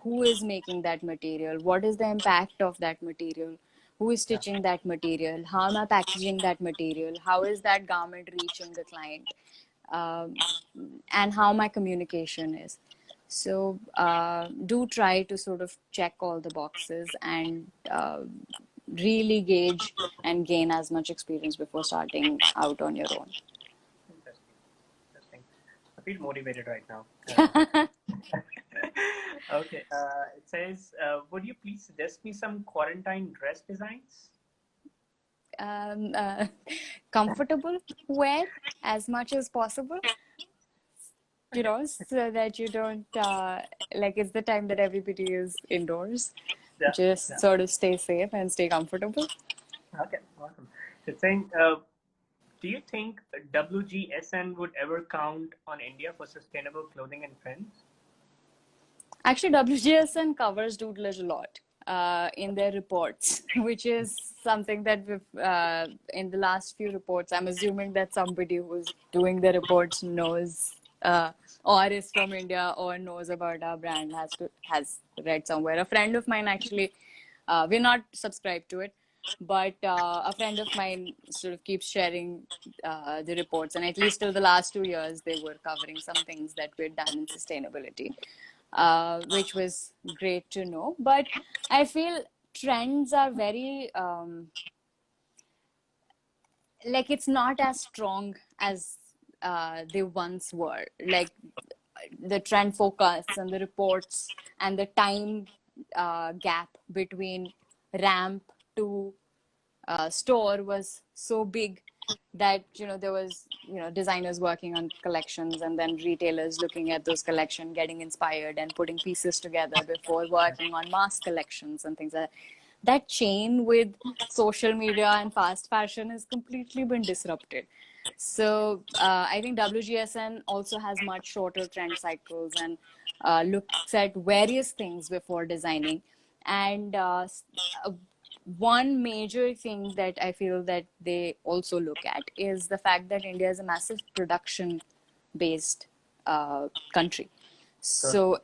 who is making that material, what is the impact of that material, who is stitching that material, how am I packaging that material, how is that garment reaching the client, and how my communication is. So do try to sort of check all the boxes and really gauge and gain as much experience before starting out on your own. Interesting. I feel motivated right now. Okay. It says, would you please suggest me some quarantine dress designs? comfortable wear as much as possible, so that you don't, it's the time that everybody is indoors. Yeah. Just sort of stay safe and stay comfortable. Okay, awesome. So saying, do you think WGSN would ever count on India for sustainable clothing and trends? Actually, WGSN covers doodlage a lot in their reports, which is something that we've, in the last few reports, I'm assuming that somebody who's doing the reports knows or is from India or knows about our brand, has read somewhere. A friend of mine actually, we're not subscribed to it, but a friend of mine sort of keeps sharing the reports, and at least till the last 2 years, they were covering some things that we've done in sustainability. Which was great to know. But I feel trends are very, it's not as strong as they once were. Like the trend forecasts and the reports and the time gap between ramp to store was so big that there was designers working on collections and then retailers looking at those collections, getting inspired and putting pieces together before working on mass collections and things like that. That chain with social media and fast fashion has completely been disrupted. So I think WGSN also has much shorter trend cycles and looks at various things before designing. And one major thing that I feel that they also look at is the fact that India is a massive production-based country. So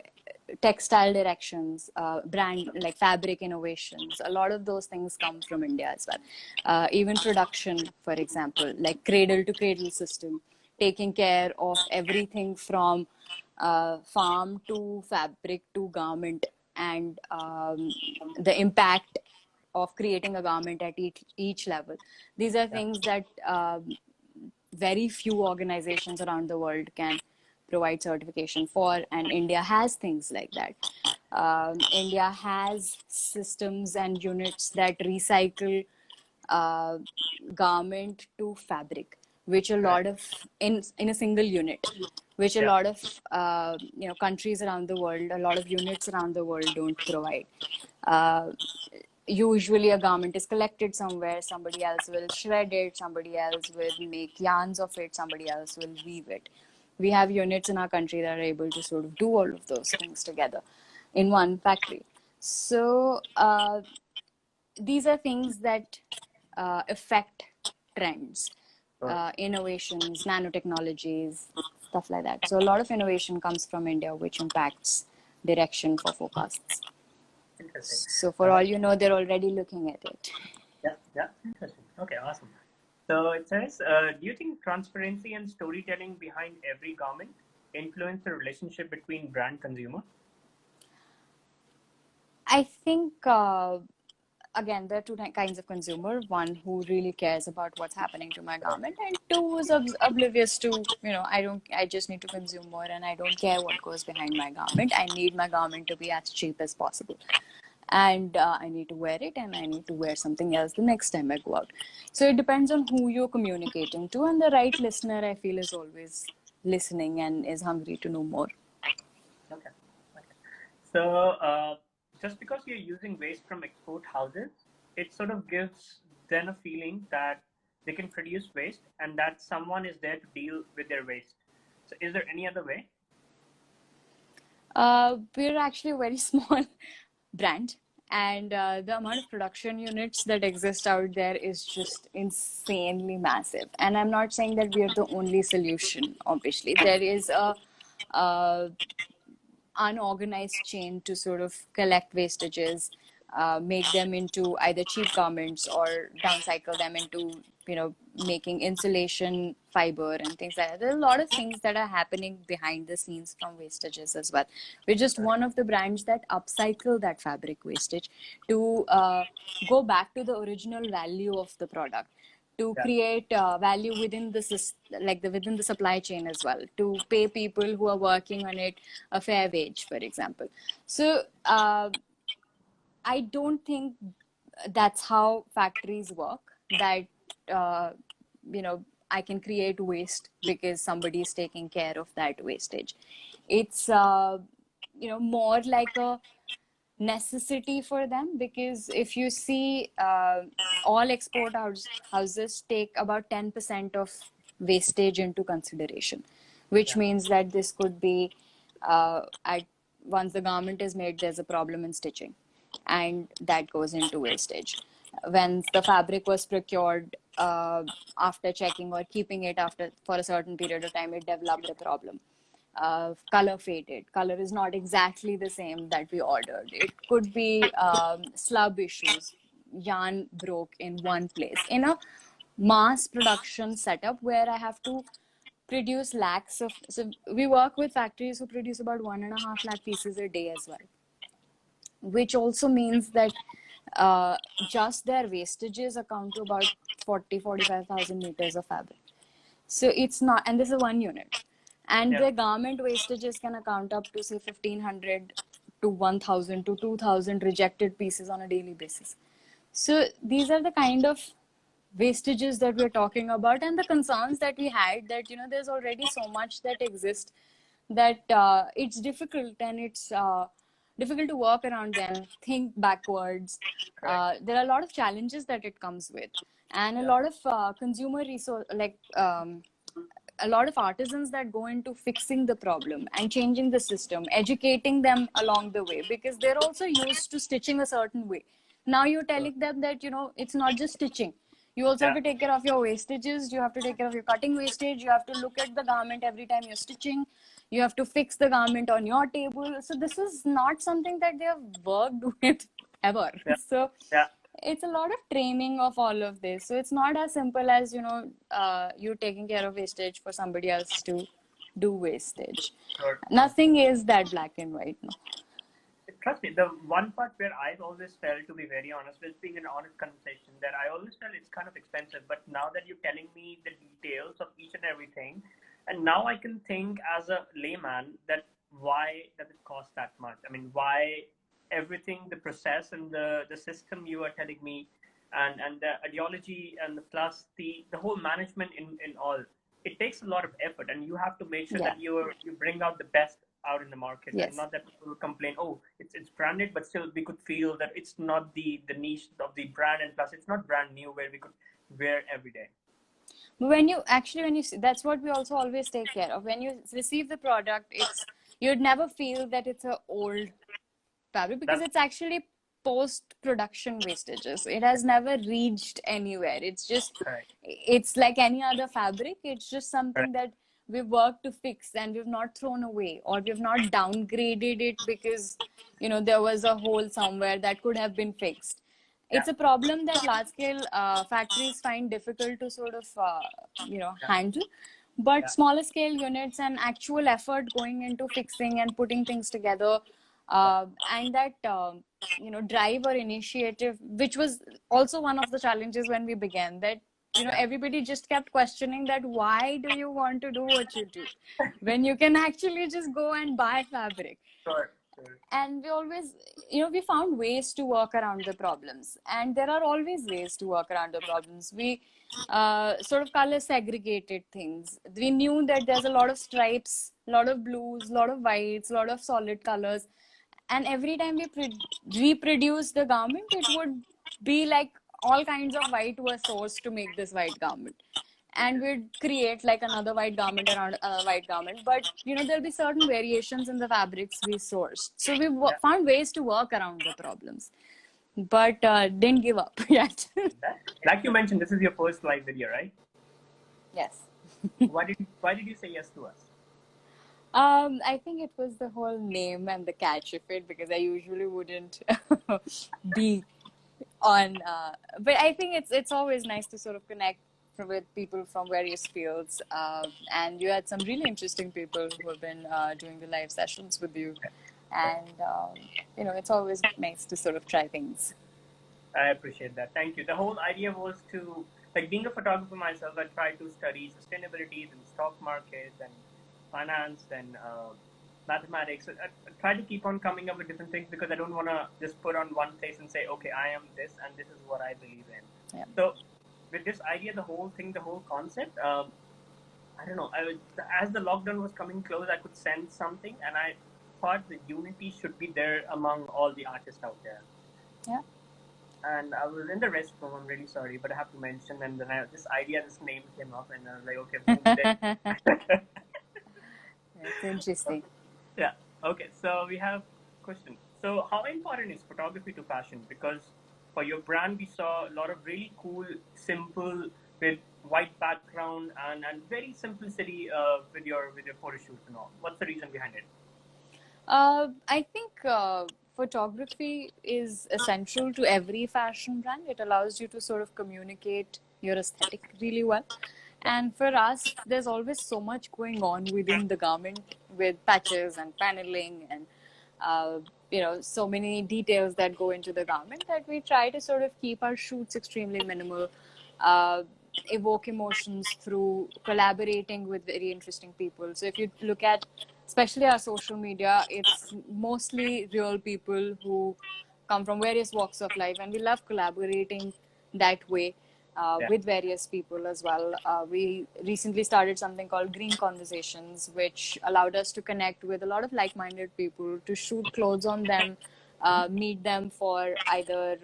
textile directions, brand like fabric innovations, a lot of those things come from India as well. Even production, for example, like cradle to cradle system, taking care of everything from farm to fabric to garment, and the impact of creating a garment at each level. These are things that very few organizations around the world can provide certification for, and India has things like that. India has systems and units that recycle garment to fabric, which a lot of in a single unit, which a lot of countries around the world, a lot of units around the world don't provide. Usually a garment is collected somewhere, somebody else will shred it, somebody else will make yarns of it, somebody else will weave it. We have units in our country that are able to sort of do all of those things together in one factory. So these are things that affect trends, innovations, nanotechnologies, stuff like that. So a lot of innovation comes from India, which impacts direction for forecasts. Interesting. So for all you know, they're already looking at it. Yeah, interesting. Okay, awesome. So it says, do you think transparency and storytelling behind every garment influence the relationship between brand consumer? I think, again, there are two kinds of consumer. One who really cares about what's happening to my garment, and two is oblivious to, I just need to consume more and I don't care what goes behind my garment. I need my garment to be as cheap as possible. And I need to wear it, and I need to wear something else the next time I go out. So it depends on who you're communicating to, and the right listener, I feel, is always listening and is hungry to know more. Okay. So just because you're using waste from export houses, it sort of gives them a feeling that they can produce waste and that someone is there to deal with their waste. So is there any other way? We're actually a very small brand, and the amount of production units that exist out there is just insanely massive. And I'm not saying that we are the only solution. Obviously, there is a unorganized chain to sort of collect wastages, make them into either cheap garments or downcycle them into making insulation fiber and things like that. There are a lot of things that are happening behind the scenes from wastages as well. We're just one of the brands that upcycle that fabric wastage to go back to the original value of the product, to create value within the within the supply chain as well, to pay people who are working on it a fair wage, for example. So I don't think that's how factories work. that, I can create waste because somebody is taking care of that wastage. It's, more like a necessity for them, because if you see, all houses take about 10% of wastage into consideration, which means that this could be, at once the garment is made, there's a problem in stitching, and that goes into wastage. When the fabric was procured, after checking or keeping it after for a certain period of time, it developed a problem. Color faded. Color is not exactly the same that we ordered. It could be, slub issues. Yarn broke in one place. In a mass production setup where I have to produce lakhs of, so we work with factories who produce about 1.5 lakh pieces a day as well, which also means that, just their wastages account to about 45,000 meters of fabric. So it's not, and this is one unit. And the garment wastages can account up to, say, 1,500 to 1,000 to 2,000 rejected pieces on a daily basis. So these are the kind of wastages that we're talking about, and the concerns that we had, that, there's already so much that exists that, it's difficult, and it's, difficult to work around them, think backwards. There are a lot of challenges that it comes with, and a lot of, consumer resource, like, a lot of artisans that go into fixing the problem and changing the system, educating them along the way, because they're also used to stitching a certain way. Now you're telling them that, it's not just stitching. You also have to take care of your wastages. You have to take care of your cutting wastage. You have to look at the garment every time you're stitching. You have to fix the garment on your table. So this is not something that they have worked with ever. So it's a lot of training of all of this. So it's not as simple as, you taking care of wastage for somebody else to do wastage. Nothing is that black and white. No. Trust me, the one part where I've always felt, to be very honest, with being an honest conversation, that I always felt it's kind of expensive. But now that you're telling me the details of each and everything, and now I can think as a layman that why does it cost that much? I mean, why everything, the process and the system you are telling me, and the ideology, and the plus the whole management in all, it takes a lot of effort, and you have to make sure that you bring out the best out in the market, and not that people complain, oh, it's branded, but still we could feel that it's not the niche of the brand, and plus it's not brand new where we could wear every day. When you see, that's what we also always take care of. When you receive the product, you'd never feel that it's an old fabric, because it's actually post-production wastages. It has never reached anywhere. It's just, it's like any other fabric. It's just something that we've worked to fix, and we've not thrown away, or we've not downgraded it because, there was a hole somewhere that could have been fixed. It's a problem that large-scale factories find difficult to sort of, handle. But smaller scale units and actual effort going into fixing and putting things together, and that, drive or initiative, which was also one of the challenges when we began, that, everybody just kept questioning that, why do you want to do what you do when you can actually just go and buy fabric? And we always, we found ways to work around the problems, and there are always ways to work around the problems. We sort of color segregated things. We knew that there's a lot of stripes, a lot of blues, a lot of whites, a lot of solid colors, and every time we reproduce the garment, it would be like all kinds of white were sourced to make this white garment, and we'd create like another white garment around a white garment. But there'll be certain variations in the fabrics we sourced, so we found ways to work around the problems, but didn't give up yet. Like you mentioned, this is your first live video, right? Yes. Why did you say yes to us? I think it was the whole name and the catch of it, because I usually wouldn't be on, but I think it's always nice to sort of connect with people from various fields, and you had some really interesting people who have been doing the live sessions with you, and it's always nice to sort of try things. I appreciate that. Thank you. The whole idea was to, like, being a photographer myself, I tried to study sustainability and stock markets and finance and mathematics. I try to keep on coming up with different things, because I don't want to just put on one place and say, okay, I am this and this is what I believe in. So with this idea, the whole concept. I don't know. As the lockdown was coming close, I could sense something, and I thought the unity should be there among all the artists out there. Yeah. And I was in the restroom. I'm really sorry, but I have to mention. And then this name came up, and I was like, okay, boom. That's interesting. Yeah. Okay. So we have question. So how important is photography to fashion? Because for your brand, we saw a lot of really cool, simple, with white background and very simplicity with your photo shoots and all. What's the reason behind it? I think photography is essential to every fashion brand. It allows you to sort of communicate your aesthetic really well. And for us, there's always so much going on within the garment with patches and paneling and, so many details that go into the garment that we try to sort of keep our shoots extremely minimal, evoke emotions through collaborating with very interesting people. So if you look at especially our social media, it's mostly real people who come from various walks of life, and we love collaborating that way with various people as well. We recently started something called Green Conversations, which allowed us to connect with a lot of like-minded people, to shoot clothes on them, meet them for either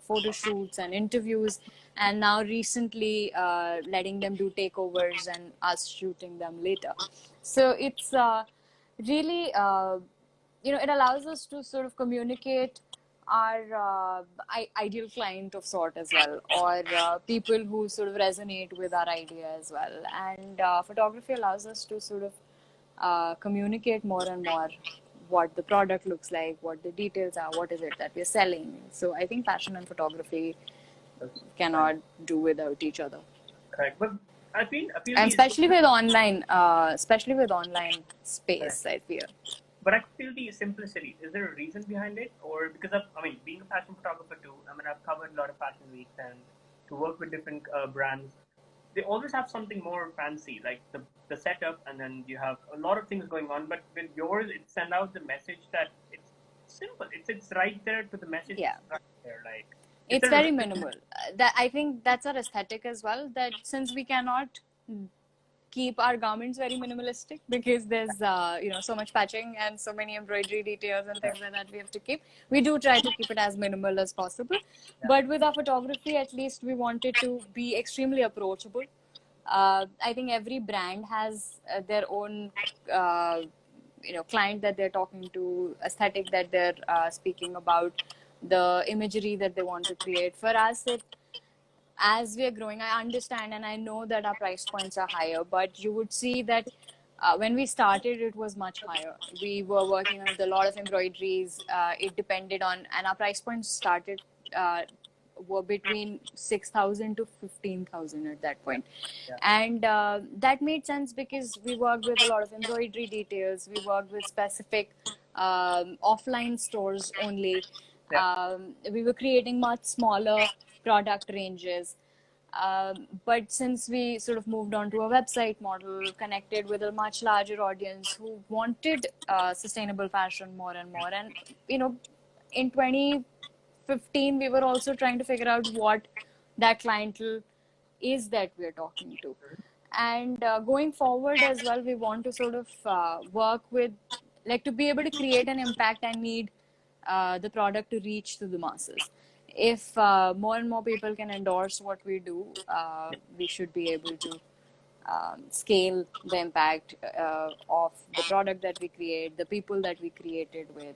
photo shoots and interviews, and now recently letting them do takeovers and us shooting them later. So it's really, it allows us to sort of communicate our ideal client of sort as well, or people who sort of resonate with our idea as well. And photography allows us to sort of communicate more and more what the product looks like, what the details are, what is it that we're selling. So I think fashion and photography cannot do without each other. Correct. But I feel and especially with online space, I feel. But I feel the simplicity. Is there a reason behind it, or because being a fashion photographer too? I've covered a lot of fashion weeks, and to work with different brands, they always have something more fancy, like the setup, and then you have a lot of things going on. But with yours, it sends out the message that it's simple. It's right there to the message. Yeah. Right there, like. It's very minimal. That I think that's our aesthetic as well. That since we cannot keep our garments very minimalistic because there's so much patching and so many embroidery details and things like that we have to keep, we do try to keep it as minimal as possible. But with our photography, at least we wanted to be extremely approachable. I think every brand has their own client that they're talking to, aesthetic that they're speaking about, the imagery that they want to create. For us, as we are growing, I understand and I know that our price points are higher, but you would see that when we started, it was much higher. We were working with a lot of embroideries. It depended on, and our price points started were between 6,000 to 15,000 at that point. And that made sense because we worked with a lot of embroidery details. We worked with specific offline stores only. We were creating much smaller product ranges. But since we sort of moved on to a website model, connected with a much larger audience who wanted sustainable fashion more and more. And, in 2015, we were also trying to figure out what that clientele is that we're talking to. And going forward as well, we want to sort of work with, to be able to create an impact and need the product to reach to the masses. If more and more people can endorse what we do, we should be able to scale the impact of the product that we create, the people that we created with,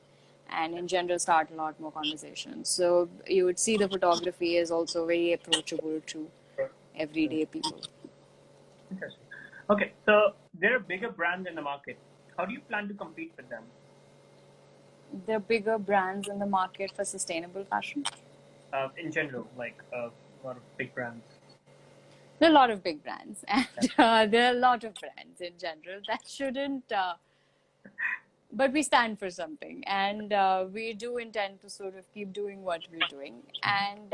and in general start a lot more conversations. So you would see the photography is also very approachable to everyday people. Interesting. Okay, so there are bigger brands in the market. How do you plan to compete with them? There are bigger brands in the market for sustainable fashion? In general, a lot of big brands. There are a lot of big brands, and there are a lot of brands in general that shouldn't, but we stand for something, and we do intend to sort of keep doing what we're doing, and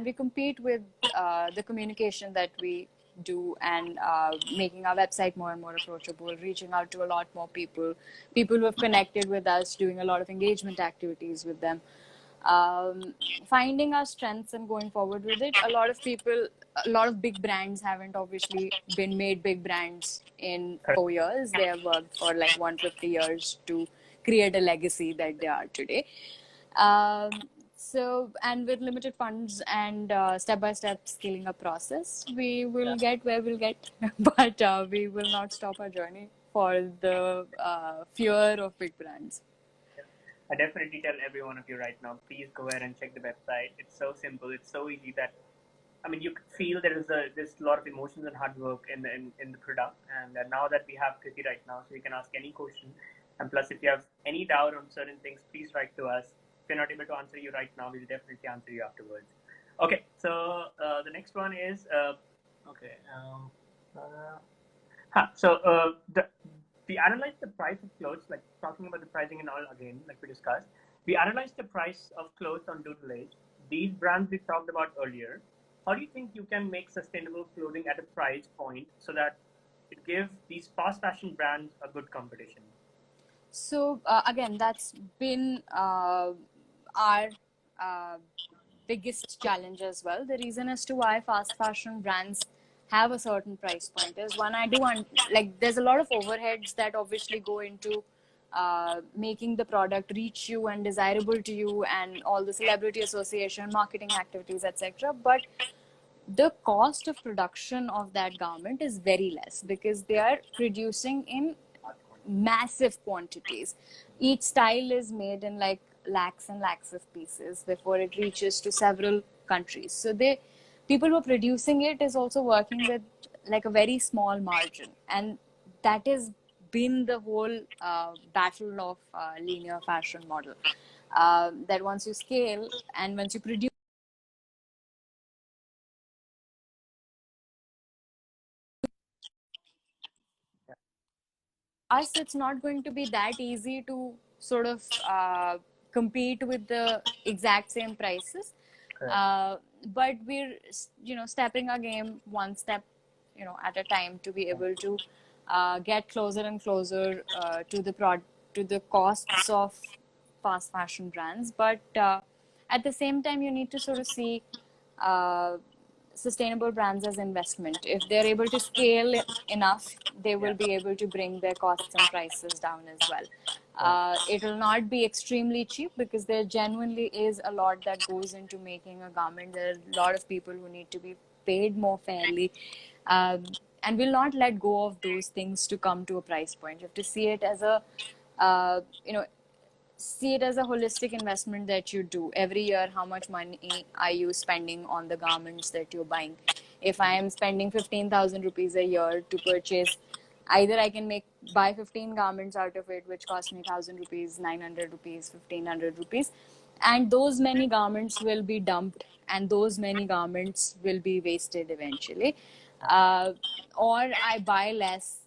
we compete with the communication that we do, and making our website more and more approachable, reaching out to a lot more people who have connected with us, doing a lot of engagement activities with them. Finding our strengths and going forward with it. A lot of big brands haven't obviously been made big brands in Correct. 4 years. They have worked for like 150 years to create a legacy that they are today. And with limited funds and step-by-step scaling up process, we will get where we'll get, but we will not stop our journey for the fear of big brands. I definitely tell every one of you right now, please go ahead and check the website. It's so simple. It's so easy that, I mean, you could feel there's a lot of emotions and hard work in the product. And now that we have Kriti right now, so you can ask any question. And plus, if you have any doubt on certain things, please write to us. If we're not able to answer you right now, we'll definitely answer you afterwards. Okay, so the next one is we analyzed the price of clothes, like talking about the pricing and all again, like we discussed. We analyzed the price of clothes on Doodle Age. These brands we talked about earlier. How do you think you can make sustainable clothing at a price point so that it gives these fast fashion brands a good competition? So again, that's been our biggest challenge as well. The reason as to why fast fashion brands have a certain price point is one, there's a lot of overheads that obviously go into making the product reach you and desirable to you, and all the celebrity association, marketing activities, etc. But the cost of production of that garment is very less because they are producing in massive quantities. Each style is made in like lakhs and lakhs of pieces before it reaches to several countries. So people who are producing it is also working with like a very small margin, and that has been the whole battle of linear fashion model. That once you scale and once you produce us, it's not going to be that easy to sort of compete with the exact same prices. But we're stepping our game one step at a time to be able to get closer and closer to the costs of fast fashion brands. But at the same time, you need to sort of see sustainable brands as investment. If they're able to scale enough, they will be able to bring their costs and prices down as well. It will not be extremely cheap because there genuinely is a lot that goes into making a garment. There are a lot of people who need to be paid more fairly. And will not let go of those things to come to a price point. You have to see it as a holistic investment that you do every year. How much money are you spending on the garments that you're buying? If I am spending 15,000 rupees a year to purchase, either I can buy 15 garments out of it, which cost me 1,000 rupees, 900 rupees, 1,500 rupees, and those many garments will be dumped, and those many garments will be wasted eventually. Or I buy less.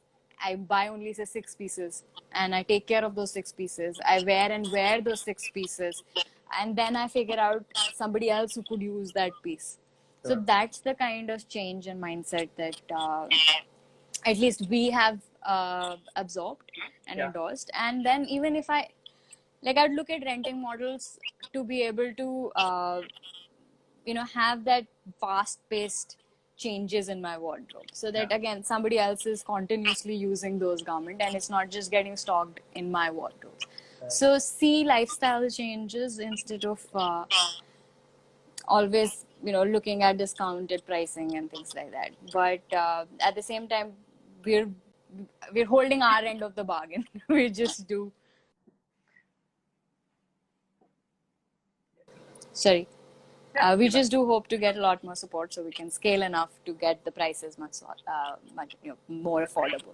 I buy only say 6 pieces, and I take care of those 6 pieces. I wear those 6 pieces, and then I figure out somebody else who could use that piece. So that's the kind of change in mindset that at least we have absorbed and endorsed. And then even if I'd look at renting models to be able to have that fast-paced changes in my wardrobe, so that again somebody else is continuously using those garments and it's not just getting stocked in my wardrobe. So see lifestyle changes instead of always looking at discounted pricing and things like that. But at the same time, we're holding our end of the bargain. We just do we just do hope to get a lot more support so we can scale enough to get the prices much more affordable.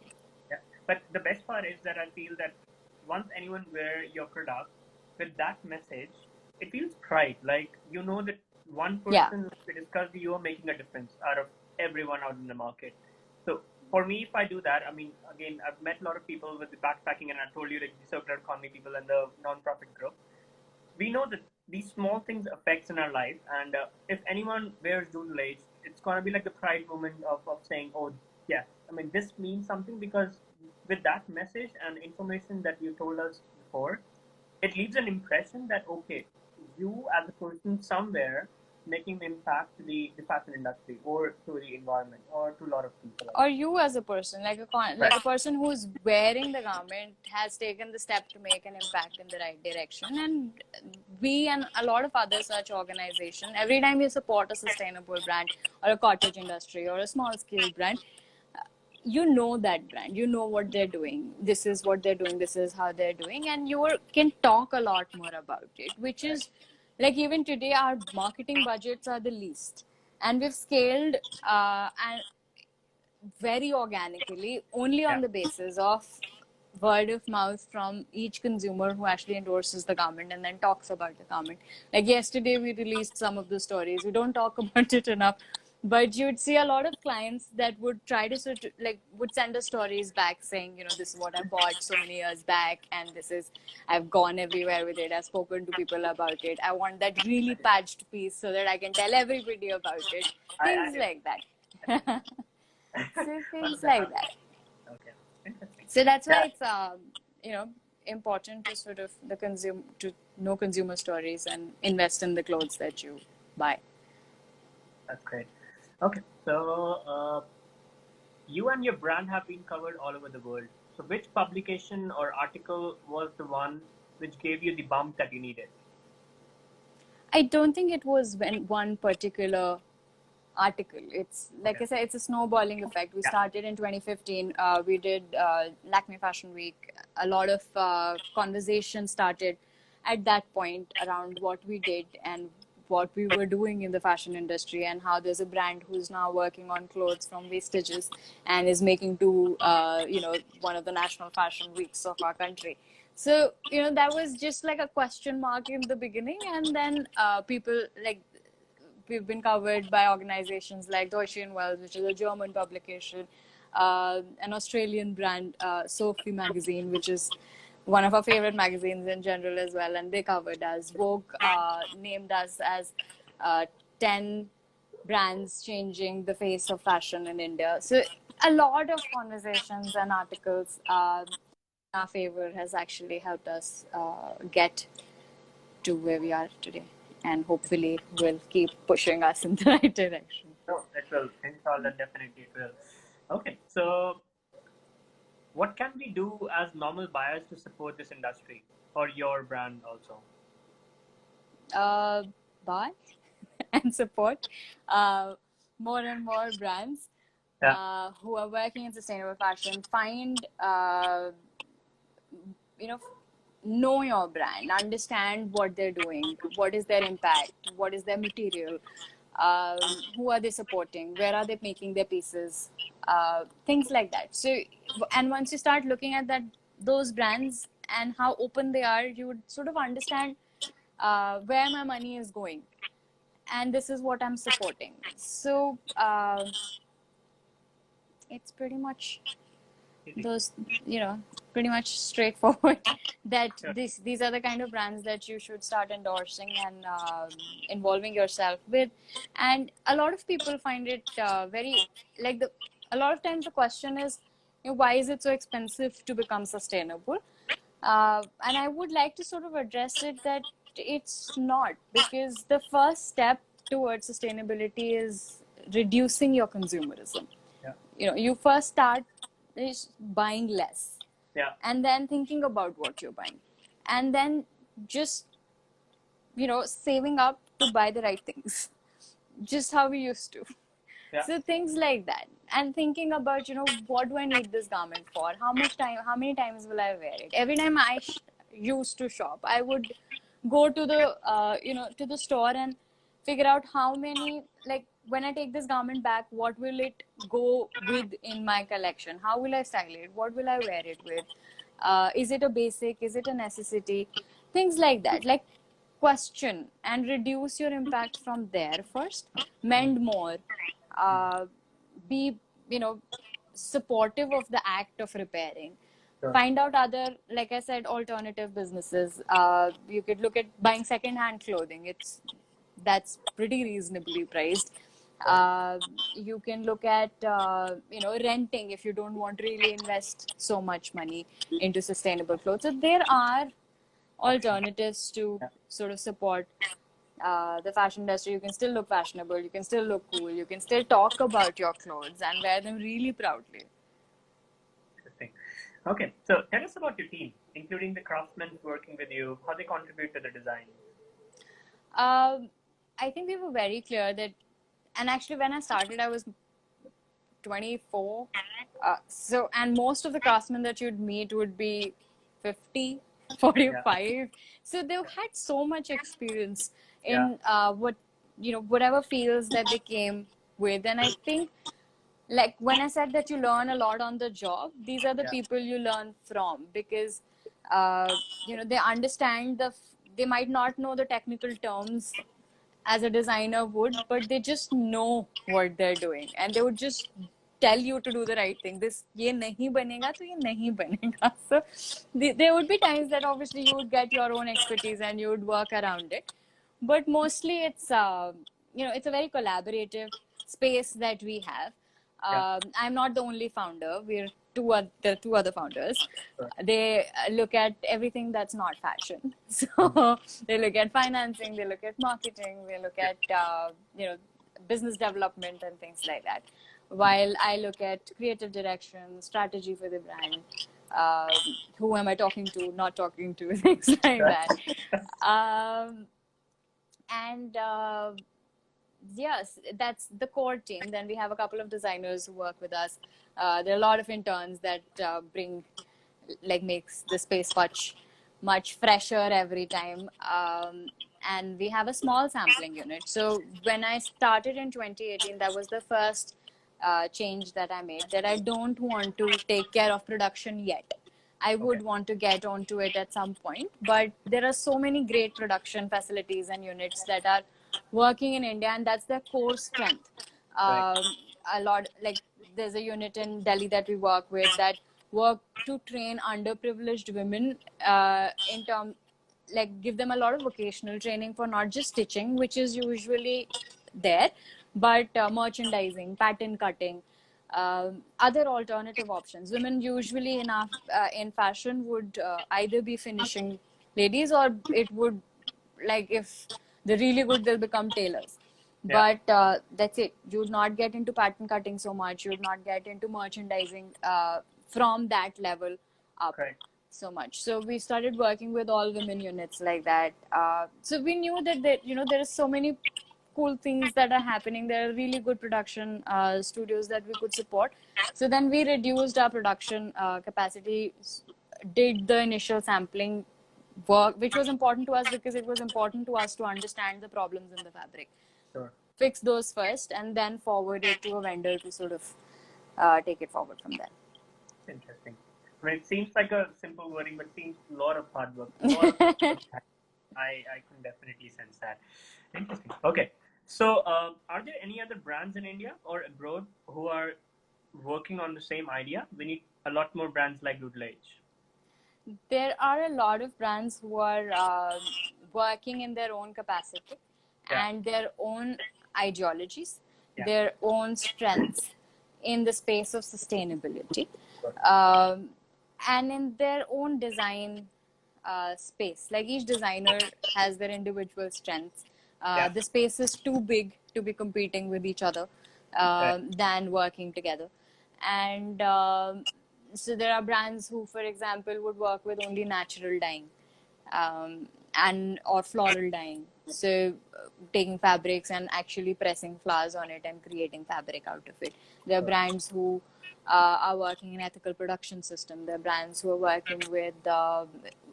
Yeah, but the best part is that I feel that once anyone wear your product with that message, it feels pride. Like that one person we discussed, you are making a difference out of everyone out in the market. So for me, if I do that, I mean, again, I've met a lot of people with the backpacking, and I told you, like the circular economy people and the non-profit group. We know that these small things affects in our life, and if anyone wears Doodle Age, it's gonna be like the pride moment of saying, oh yeah, I mean this means something, because with that message and information that you told us before, it leaves an impression that okay, you as a person somewhere making an impact to the fashion industry or to the environment or to a lot of people. Or you as a person, like a person who's wearing the garment has taken the step to make an impact in the right direction. And we and a lot of other such organizations, every time you support a sustainable brand or a cottage industry or a small scale brand, you know that brand, you know what they're doing, this is what they're doing, this is how they're doing, and you can talk a lot more about it, which is like even today our marketing budgets are the least, and we've scaled and very organically only on the basis of word of mouth from each consumer who actually endorses the garment and then talks about the garment. Like yesterday we released some of the stories, we don't talk about it enough, but you'd see a lot of clients that would try to sort of like would send us stories back saying, you know, this is what I bought so many years back, and this is, I've gone everywhere with it, I've spoken to people about it, I want that really patched piece so that I can tell everybody about it, things like that. So things like that. Okay, interesting. So that's why it's you know, important to sort of to know consumer stories and invest in the clothes that you buy. That's great. Okay, so you and your brand have been covered all over the world. So which publication or article was the one which gave you the bump that you needed? I don't think it was one particular article. It's like I said, it's a snowballing effect. We started in 2015. We did Lakme Fashion Week. A lot of conversation started at that point around what we did and what we were doing in the fashion industry, and how there's a brand who's now working on clothes from wastages and is making to you know, one of the national fashion weeks of our country. So, you know, that was just like a question mark in the beginning, and then people like, we've been covered by organizations like Deutsche Welles, which is a German publication, an Australian brand, Sophie magazine, which is one of our favorite magazines in general as well, and they covered us. Vogue named us as 10 brands changing the face of fashion in India. So a lot of conversations and articles in our favor has actually helped us get to where we are today, and hopefully will keep pushing us in the right direction. No, it will. Inshallah, definitely it will. Okay, so what can we do as normal buyers to support this industry or your brand also? Buy and support more and more brands who are working in sustainable fashion. Find, you know your brand, understand what they're doing, what is their impact, what is their material, who are they supporting, where are they making their pieces, things like that. So, and once you start looking at those brands and how open they are, you would sort of understand where my money is going, and this is what I'm supporting. So it's pretty much those, you know, pretty much straightforward that these are the kind of brands that you should start endorsing and involving yourself with. And a lot of people find it very like a lot of times the question is, you know, why is it so expensive to become sustainable? And I would like to sort of address it that it's not, because the first step towards sustainability is reducing your consumerism. You know, you first start is buying less, and then thinking about what you're buying, and then just, you know, saving up to buy the right things, just how we used to. So things like that, and thinking about, you know, what do I need this garment for, how many times will I wear it. Every time I used to shop, I would go to the you know, to the store and figure out how many, like, when I take this garment back, what will it go with in my collection? How will I style it? What will I wear it with? Is it a basic? Is it a necessity? Things like that. Like, question and reduce your impact from there first. Mend more. Be, you know, supportive of the act of repairing. Find out other, like I said, alternative businesses. You could look at buying second-hand clothing. That's pretty reasonably priced. You can look at, you know, renting if you don't want to really invest so much money into sustainable clothes. So there are alternatives to sort of support the fashion industry. You can still look fashionable, you can still look cool, you can still talk about your clothes and wear them really proudly. Interesting. Okay, so tell us about your team, including the craftsmen working with you, how they contribute to the design. I think we were very clear that, and actually when I started, I was 24. And most of the craftsmen that you'd meet would be 50, 45. Yeah. So they've had so much experience in whatever fields that they came with. And I think, like when I said that you learn a lot on the job, these are the people you learn from, because they understand they might not know the technical terms as a designer would, but they just know what they're doing and they would just tell you to do the right thing. Ye nahi banega, to ye nahi banega. So there would be times that obviously you would get your own expertise and you would work around it, but mostly it's it's a very collaborative space that we have. I'm not the only founder. There are two other founders. They look at everything that's not fashion. So they look at financing, they look at marketing, they look at business development and things like that. While I look at creative direction, strategy for the brand, who am I talking to, not talking to, things like that. Yes, that's the core team. Then we have a couple of designers who work with us. There are a lot of interns that makes the space much fresher every time. And we have a small sampling unit. So when I started in 2018, that was the first change that I made, that I don't want to take care of production yet. I would want to get onto it at some point, but there are so many great production facilities and units that are working in India, and that's their core strength. A lot, like there's a unit in Delhi that we work with that work to train underprivileged women give them a lot of vocational training for not just stitching, which is usually there, but merchandising, pattern cutting, other alternative options. Women usually in fashion would either be finishing ladies, or it would, like, if they're really good, they'll become tailors. But that's it. You would not get into pattern cutting so much. You would not get into merchandising from that level up so much. So we started working with all women units like that. So we knew that there are so many cool things that are happening. There are really good production studios that we could support. So then we reduced our production capacity, did the initial sampling work, which was important to us because it was important to us to understand the problems in the fabric. Fix those first and then forward it to a vendor to sort of take it forward from there. Interesting. I mean, it seems like a simple wording, but it seems a lot of hard work. I can definitely sense that. Interesting. Okay. So are there any other brands in India or abroad who are working on the same idea? We need a lot more brands like Doodle Age. There are a lot of brands who are working in their own capacity and their own ideologies, their own strengths in the space of sustainability, and in their own design space. Like each designer has their individual strengths. The space is too big to be competing with each other than working together. And so there are brands who, for example, would work with only natural dyeing or floral dyeing. So taking fabrics and actually pressing flowers on it and creating fabric out of it. There are brands who are working in ethical production system. There are brands who are working with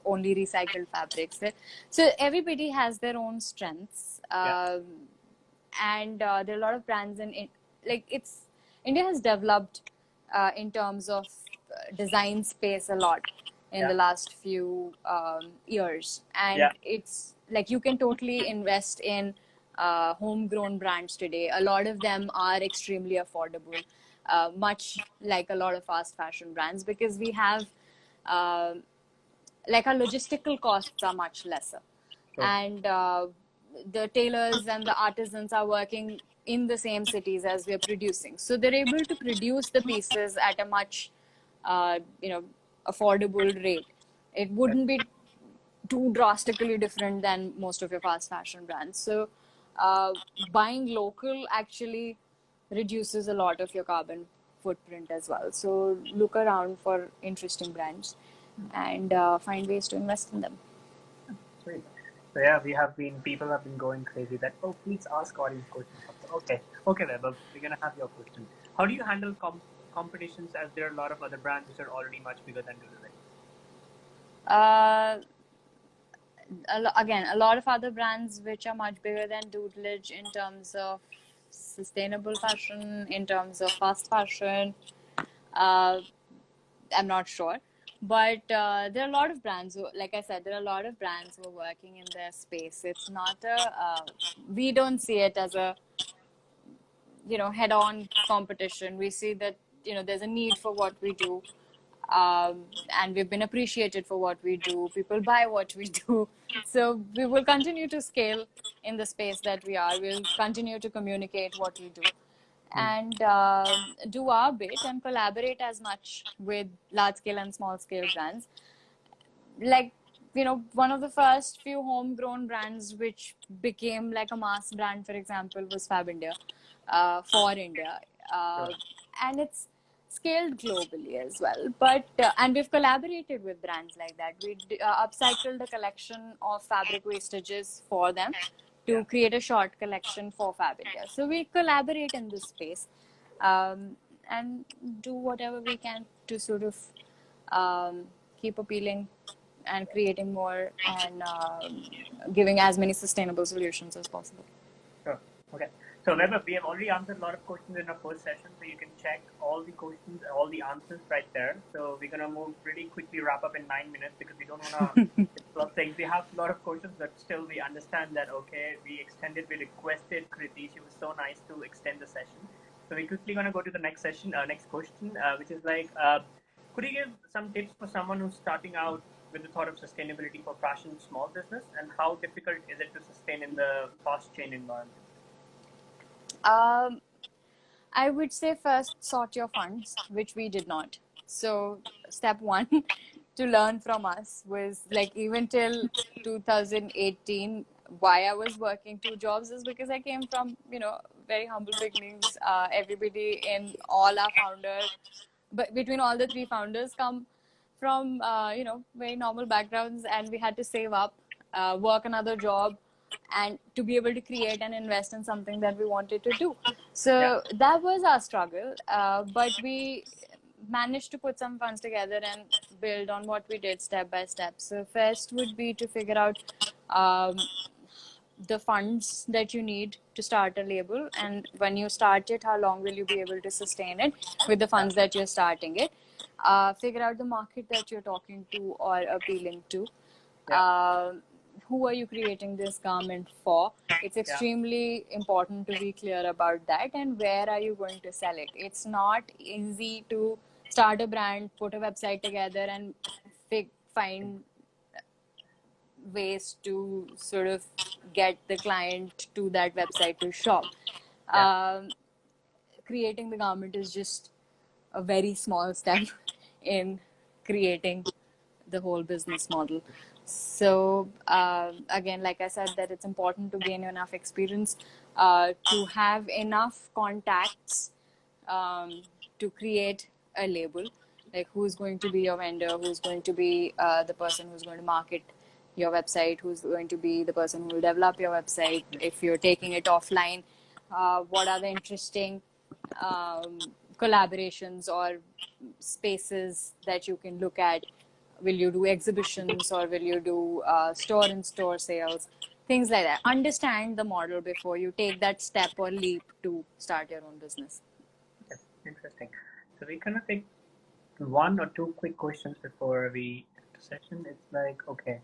only recycled fabrics. So everybody has their own strengths. And there are a lot of brands India has developed in terms of design space a lot in the last few years, and it's like you can totally invest in homegrown brands today. A lot of them are extremely affordable, much like a lot of fast fashion brands, because we have our logistical costs are much lesser, and the tailors and the artisans are working in the same cities as we're producing, so they're able to produce the pieces at a much affordable rate. It wouldn't be too drastically different than most of your fast fashion brands. So buying local actually reduces a lot of your carbon footprint as well. So look around for interesting brands and find ways to invest in them. Sweet. So yeah, people have been going crazy that, oh, please ask audience questions. Okay, Vaibhav, we're gonna have your question. How do you handle competitions, as there are a lot of other brands which are already much bigger than Doodle? Again, a lot of other brands which are much bigger than Doodledge in terms of sustainable fashion, in terms of fast fashion. I'm not sure. But there are a lot of brands, like I said, there are a lot of brands who are working in their space. It's not we don't see it as a, head-on competition. We see that, there's a need for what we do. And we've been appreciated for what we do. People buy what we do. So we will continue to scale in the space that we are. We'll continue to communicate what we do and do our bit and collaborate as much with large scale and small scale brands. Like, one of the first few homegrown brands which became like a mass brand, for example, was Fab India for India. And it's scaled globally as well. But and we've collaborated with brands like that. We upcycled a collection of fabric wastages for them to create a short collection for Fab India. So we collaborate in this space and do whatever we can to sort of keep appealing and creating more and giving as many sustainable solutions as possible. Sure. Okay. So Vaibhav, we have already answered a lot of questions in our first session, so you can check all the questions, all the answers right there. So we're gonna move really quickly, wrap up in 9 minutes because we don't wanna a lot of things. We have a lot of questions, but still we understand that we requested Kriti. She was so nice to extend the session. So we're quickly gonna go to the next session, next question, which is like, could you give some tips for someone who's starting out with the thought of sustainability for fashion small business, and how difficult is it to sustain in the fast chain environment? I would say first sort your funds, which we did not. So step one to learn from us was like, even till 2018, why I was working 2 jobs is because I came from, very humble beginnings. Everybody in all our founders, but between all the 3 founders come from, very normal backgrounds, and we had to save up, work another job, and to be able to create and invest in something that we wanted to do. So that was our struggle. But we managed to put some funds together and build on what we did step by step. So first would be to figure out the funds that you need to start a label, and when you start it, how long will you be able to sustain it with the funds that you're starting it. Figure out the market that you're talking to or appealing to. Who are you creating this garment for? It's extremely important to be clear about that. And where are you going to sell it? It's not easy to start a brand, put a website together, and find ways to sort of get the client to that website to shop. Creating the garment is just a very small step in creating the whole business model. So again, like I said, that it's important to gain enough experience, to have enough contacts to create a label, like who's going to be your vendor, who's going to be the person who's going to market your website, who's going to be the person who will develop your website. If you're taking it offline, what are the interesting collaborations or spaces that you can look at? Will you do exhibitions, or will you do store-in-store sales? Things like that. Understand the model before you take that step or leap to start your own business. Okay, interesting. So we're gonna take 1 or 2 quick questions before we end the session. It's like, okay,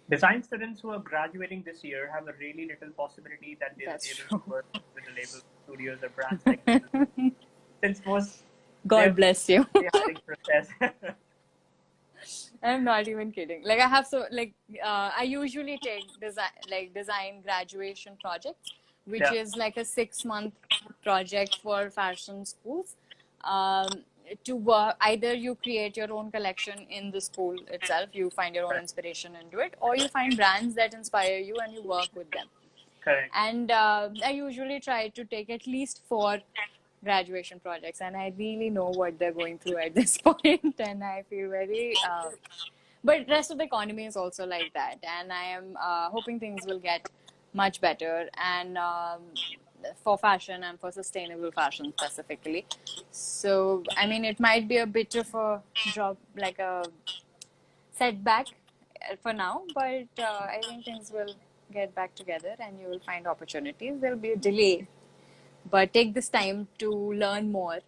design students who are graduating this year have a really little possibility that they'll be able to work with the label studios or brands like this. Since most God bless you. hiring process. I'm not even kidding. Like I usually take design graduation projects, which is like a 6-month project for fashion schools. to work, either you create your own collection in the school itself, you find your own Correct. inspiration into it, or you find brands that inspire you and you work with them. Correct. And I usually try to take at least 4 graduation projects, and I really know what they're going through at this point, and I feel very but rest of the economy is also like that, and I am hoping things will get much better, and for fashion and for sustainable fashion specifically. So I mean, it might be a bit of a drop, like a setback for now, but I think things will get back together and you will find opportunities. There'll be a delay, but take this time to learn more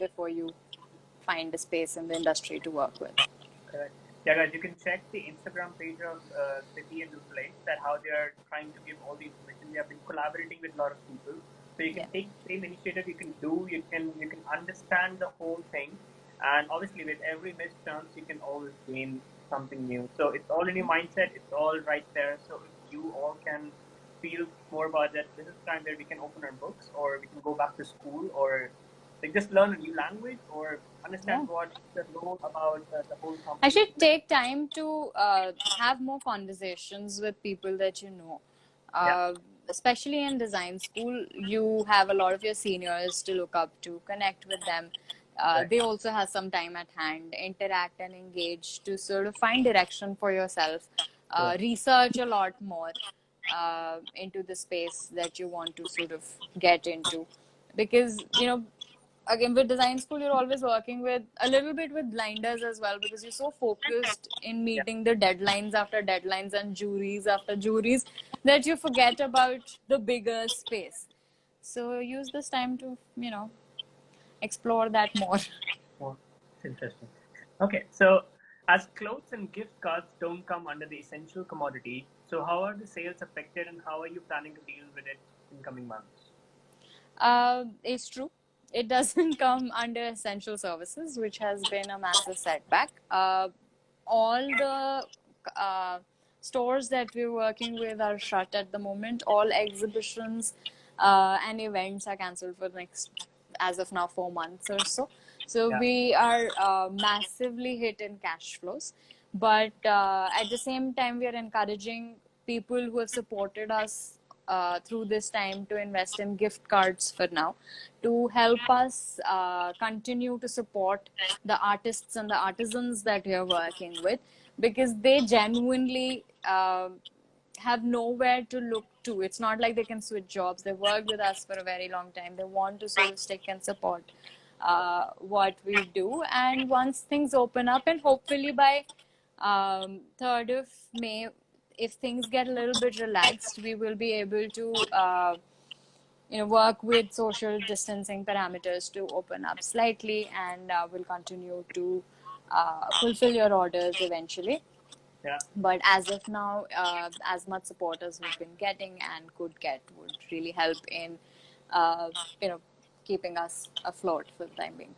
before you find a space in the industry to work with. Correct. Yeah, guys, you can check the Instagram page of Kriti and Godbole, that how they are trying to give all the information. They have been collaborating with a lot of people, so you can take the same initiative. You can understand the whole thing, and obviously with every missed chance, you can always gain something new. So it's all in your mindset. It's all right there. So if you all can feel more about that, this is the time where we can open our books, or we can go back to school, or like just learn a new language, or understand what the role about the whole company. I should take time to have more conversations with people that you know. Especially in design school, you have a lot of your seniors to look up to, connect with them. They also have some time at hand, interact and engage to sort of find direction for yourself, research a lot more into the space that you want to sort of get into. Because, you know, again, with design school, you're always working with a little bit with blinders as well, because you're so focused in meeting the deadlines after deadlines and juries after juries that you forget about the bigger space. So use this time to, you know, explore that more. Well, it's interesting. Okay, so as clothes and gift cards don't come under the essential commodity, so how are the sales affected, and how are you planning to deal with it in coming months? It's true. It doesn't come under essential services, which has been a massive setback. All the stores that we're working with are shut at the moment. All exhibitions and events are cancelled for the next, as of now, 4 months or so. So we are massively hit in cash flows. But at the same time, we are encouraging people who have supported us through this time to invest in gift cards for now, to help us continue to support the artists and the artisans that we are working with, because they genuinely have nowhere to look to. It's not like they can switch jobs. They worked with us for a very long time. They want to sort of stick and support what we do. And once things open up, and hopefully by 3rd of May, if things get a little bit relaxed, we will be able to work with social distancing parameters to open up slightly, and we'll continue to fulfill your orders eventually. But as of now, as much support as we've been getting and could get would really help in keeping us afloat for the time being.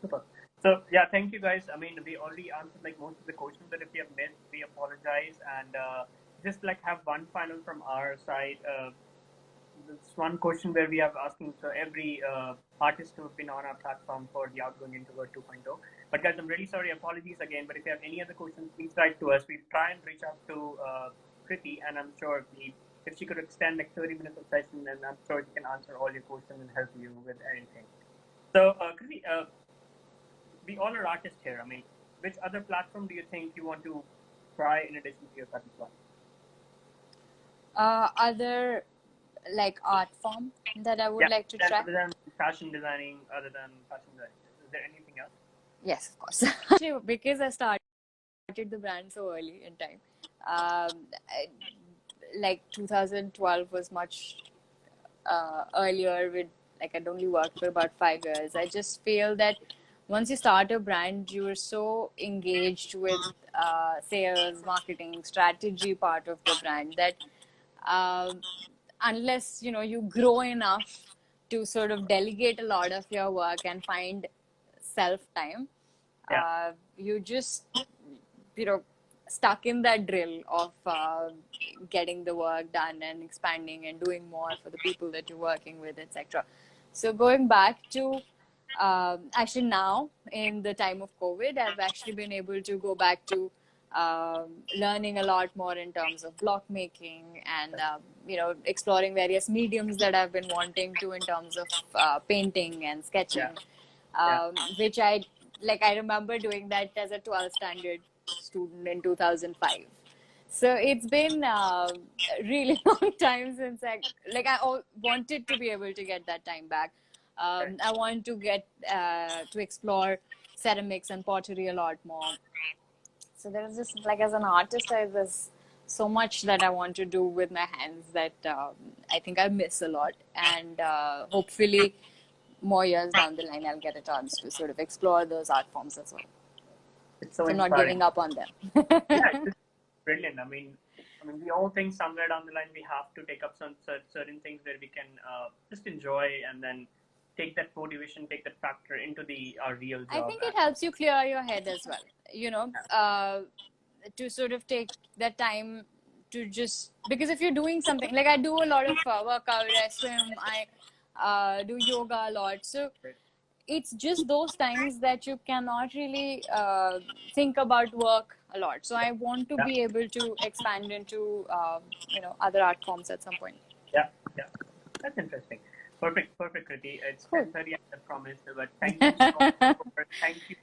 Super. So yeah, thank you guys. I mean, we already answered like most of the questions, but if we have missed, we apologize. And just like have one final from our side. This one question where we have asking so every artist who have been on our platform for the Outgoing Introvert 2.0. But guys, I'm really sorry. Apologies again. But if you have any other questions, please write to us. We try and reach out to Kriti, and I'm sure if she could extend like 30 minutes of session, then I'm sure she can answer all your questions and help you with anything. So Kriti, we all are artists here. I mean, which other platform do you think you want to try in addition to your current one? Other like art form that I would like to try? Other than fashion designing, is there anything else? Yes, of course. Because I started the brand so early in time. Like 2012 was much earlier. With like I'd only worked for about 5 years. I just feel that once you start a brand, you are so engaged with sales, marketing, strategy part of the brand that unless you grow enough to sort of delegate a lot of your work and find self time, you just stuck in that drill of getting the work done and expanding and doing more for the people that you're working with, etc. So going back to actually now in the time of COVID, I've actually been able to go back to learning a lot more in terms of block making and exploring various mediums that I've been wanting to in terms of painting and sketching, which I remember doing that as a 12th standard student in 2005. So it's been a really long time since I wanted to be able to get that time back. I want to get to explore ceramics and pottery a lot more. So there's just as an artist, there's so much that I want to do with my hands that I think I miss a lot. And hopefully more years down the line, I'll get a chance to sort of explore those art forms as well. It's so not giving up on them. It's brilliant. I mean, we all think somewhere down the line we have to take up some certain things where we can just enjoy and then take that motivation, take that factor into our real job. I think it helps you clear your head as well, to sort of take that time to just, because if you're doing something, I do a lot of workout, I swim, I do yoga a lot. So it's just those times that you cannot really think about work a lot. So I want to be able to expand into, other art forms at some point. Yeah. That's interesting. Perfect, Kriti. It's 10:30 as promised, but thank you so much. Thank you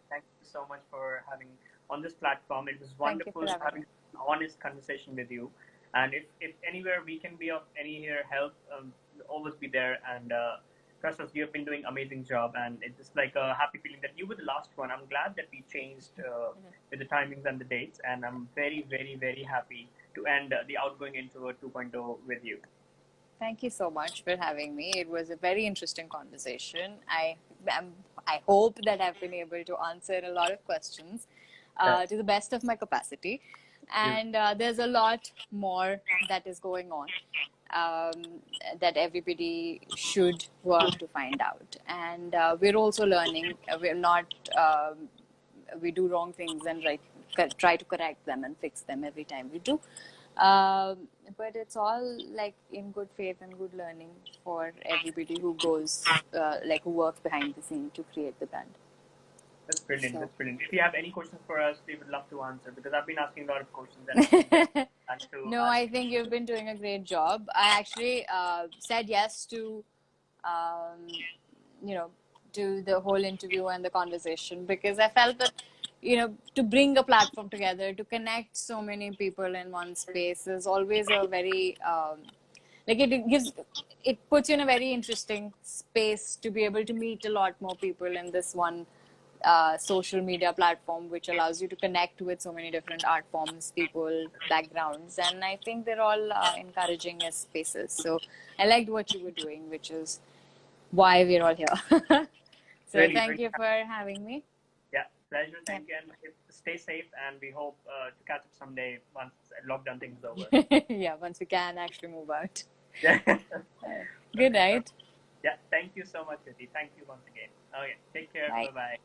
so much for having on this platform. It was wonderful having an honest conversation with you. And if anywhere we can be of any help, always be there. And trust us, you have been doing an amazing job. And it's just like a happy feeling that you were the last one. I'm glad that we changed with the timings and the dates. And I'm very, very, very happy to end the Outgoing Introvert 2.0 with you. Thank you so much for having me. It was a very interesting conversation. I hope that I've been able to answer a lot of questions to the best of my capacity. And there's a lot more that is going on that everybody should work to find out. And we're also learning. We're not, we do wrong things and try to correct them and fix them every time we do. But it's all in good faith and good learning for everybody who goes, who works behind the scene to create the brand. That's brilliant. So. That's brilliant. If you have any questions for us, we would love to answer, because I've been asking a lot of questions. No, I think you've been doing a great job. I actually said yes to, to the whole interview and the conversation, because I felt that, to bring a platform together, to connect so many people in one space is always a very, it puts you in a very interesting space to be able to meet a lot more people in this one social media platform, which allows you to connect with so many different art forms, people, backgrounds. And I think they're all encouraging as spaces. So I liked what you were doing, which is why we're all here. So really, thank you for having me. Yeah, pleasure. Thank you. And stay safe. And we hope to catch up someday once lockdown thing is over. Yeah, once we can actually move out. Yeah. Good night. Yeah, thank you so much, Kriti. Thank you once again. Okay, take care. Bye-bye.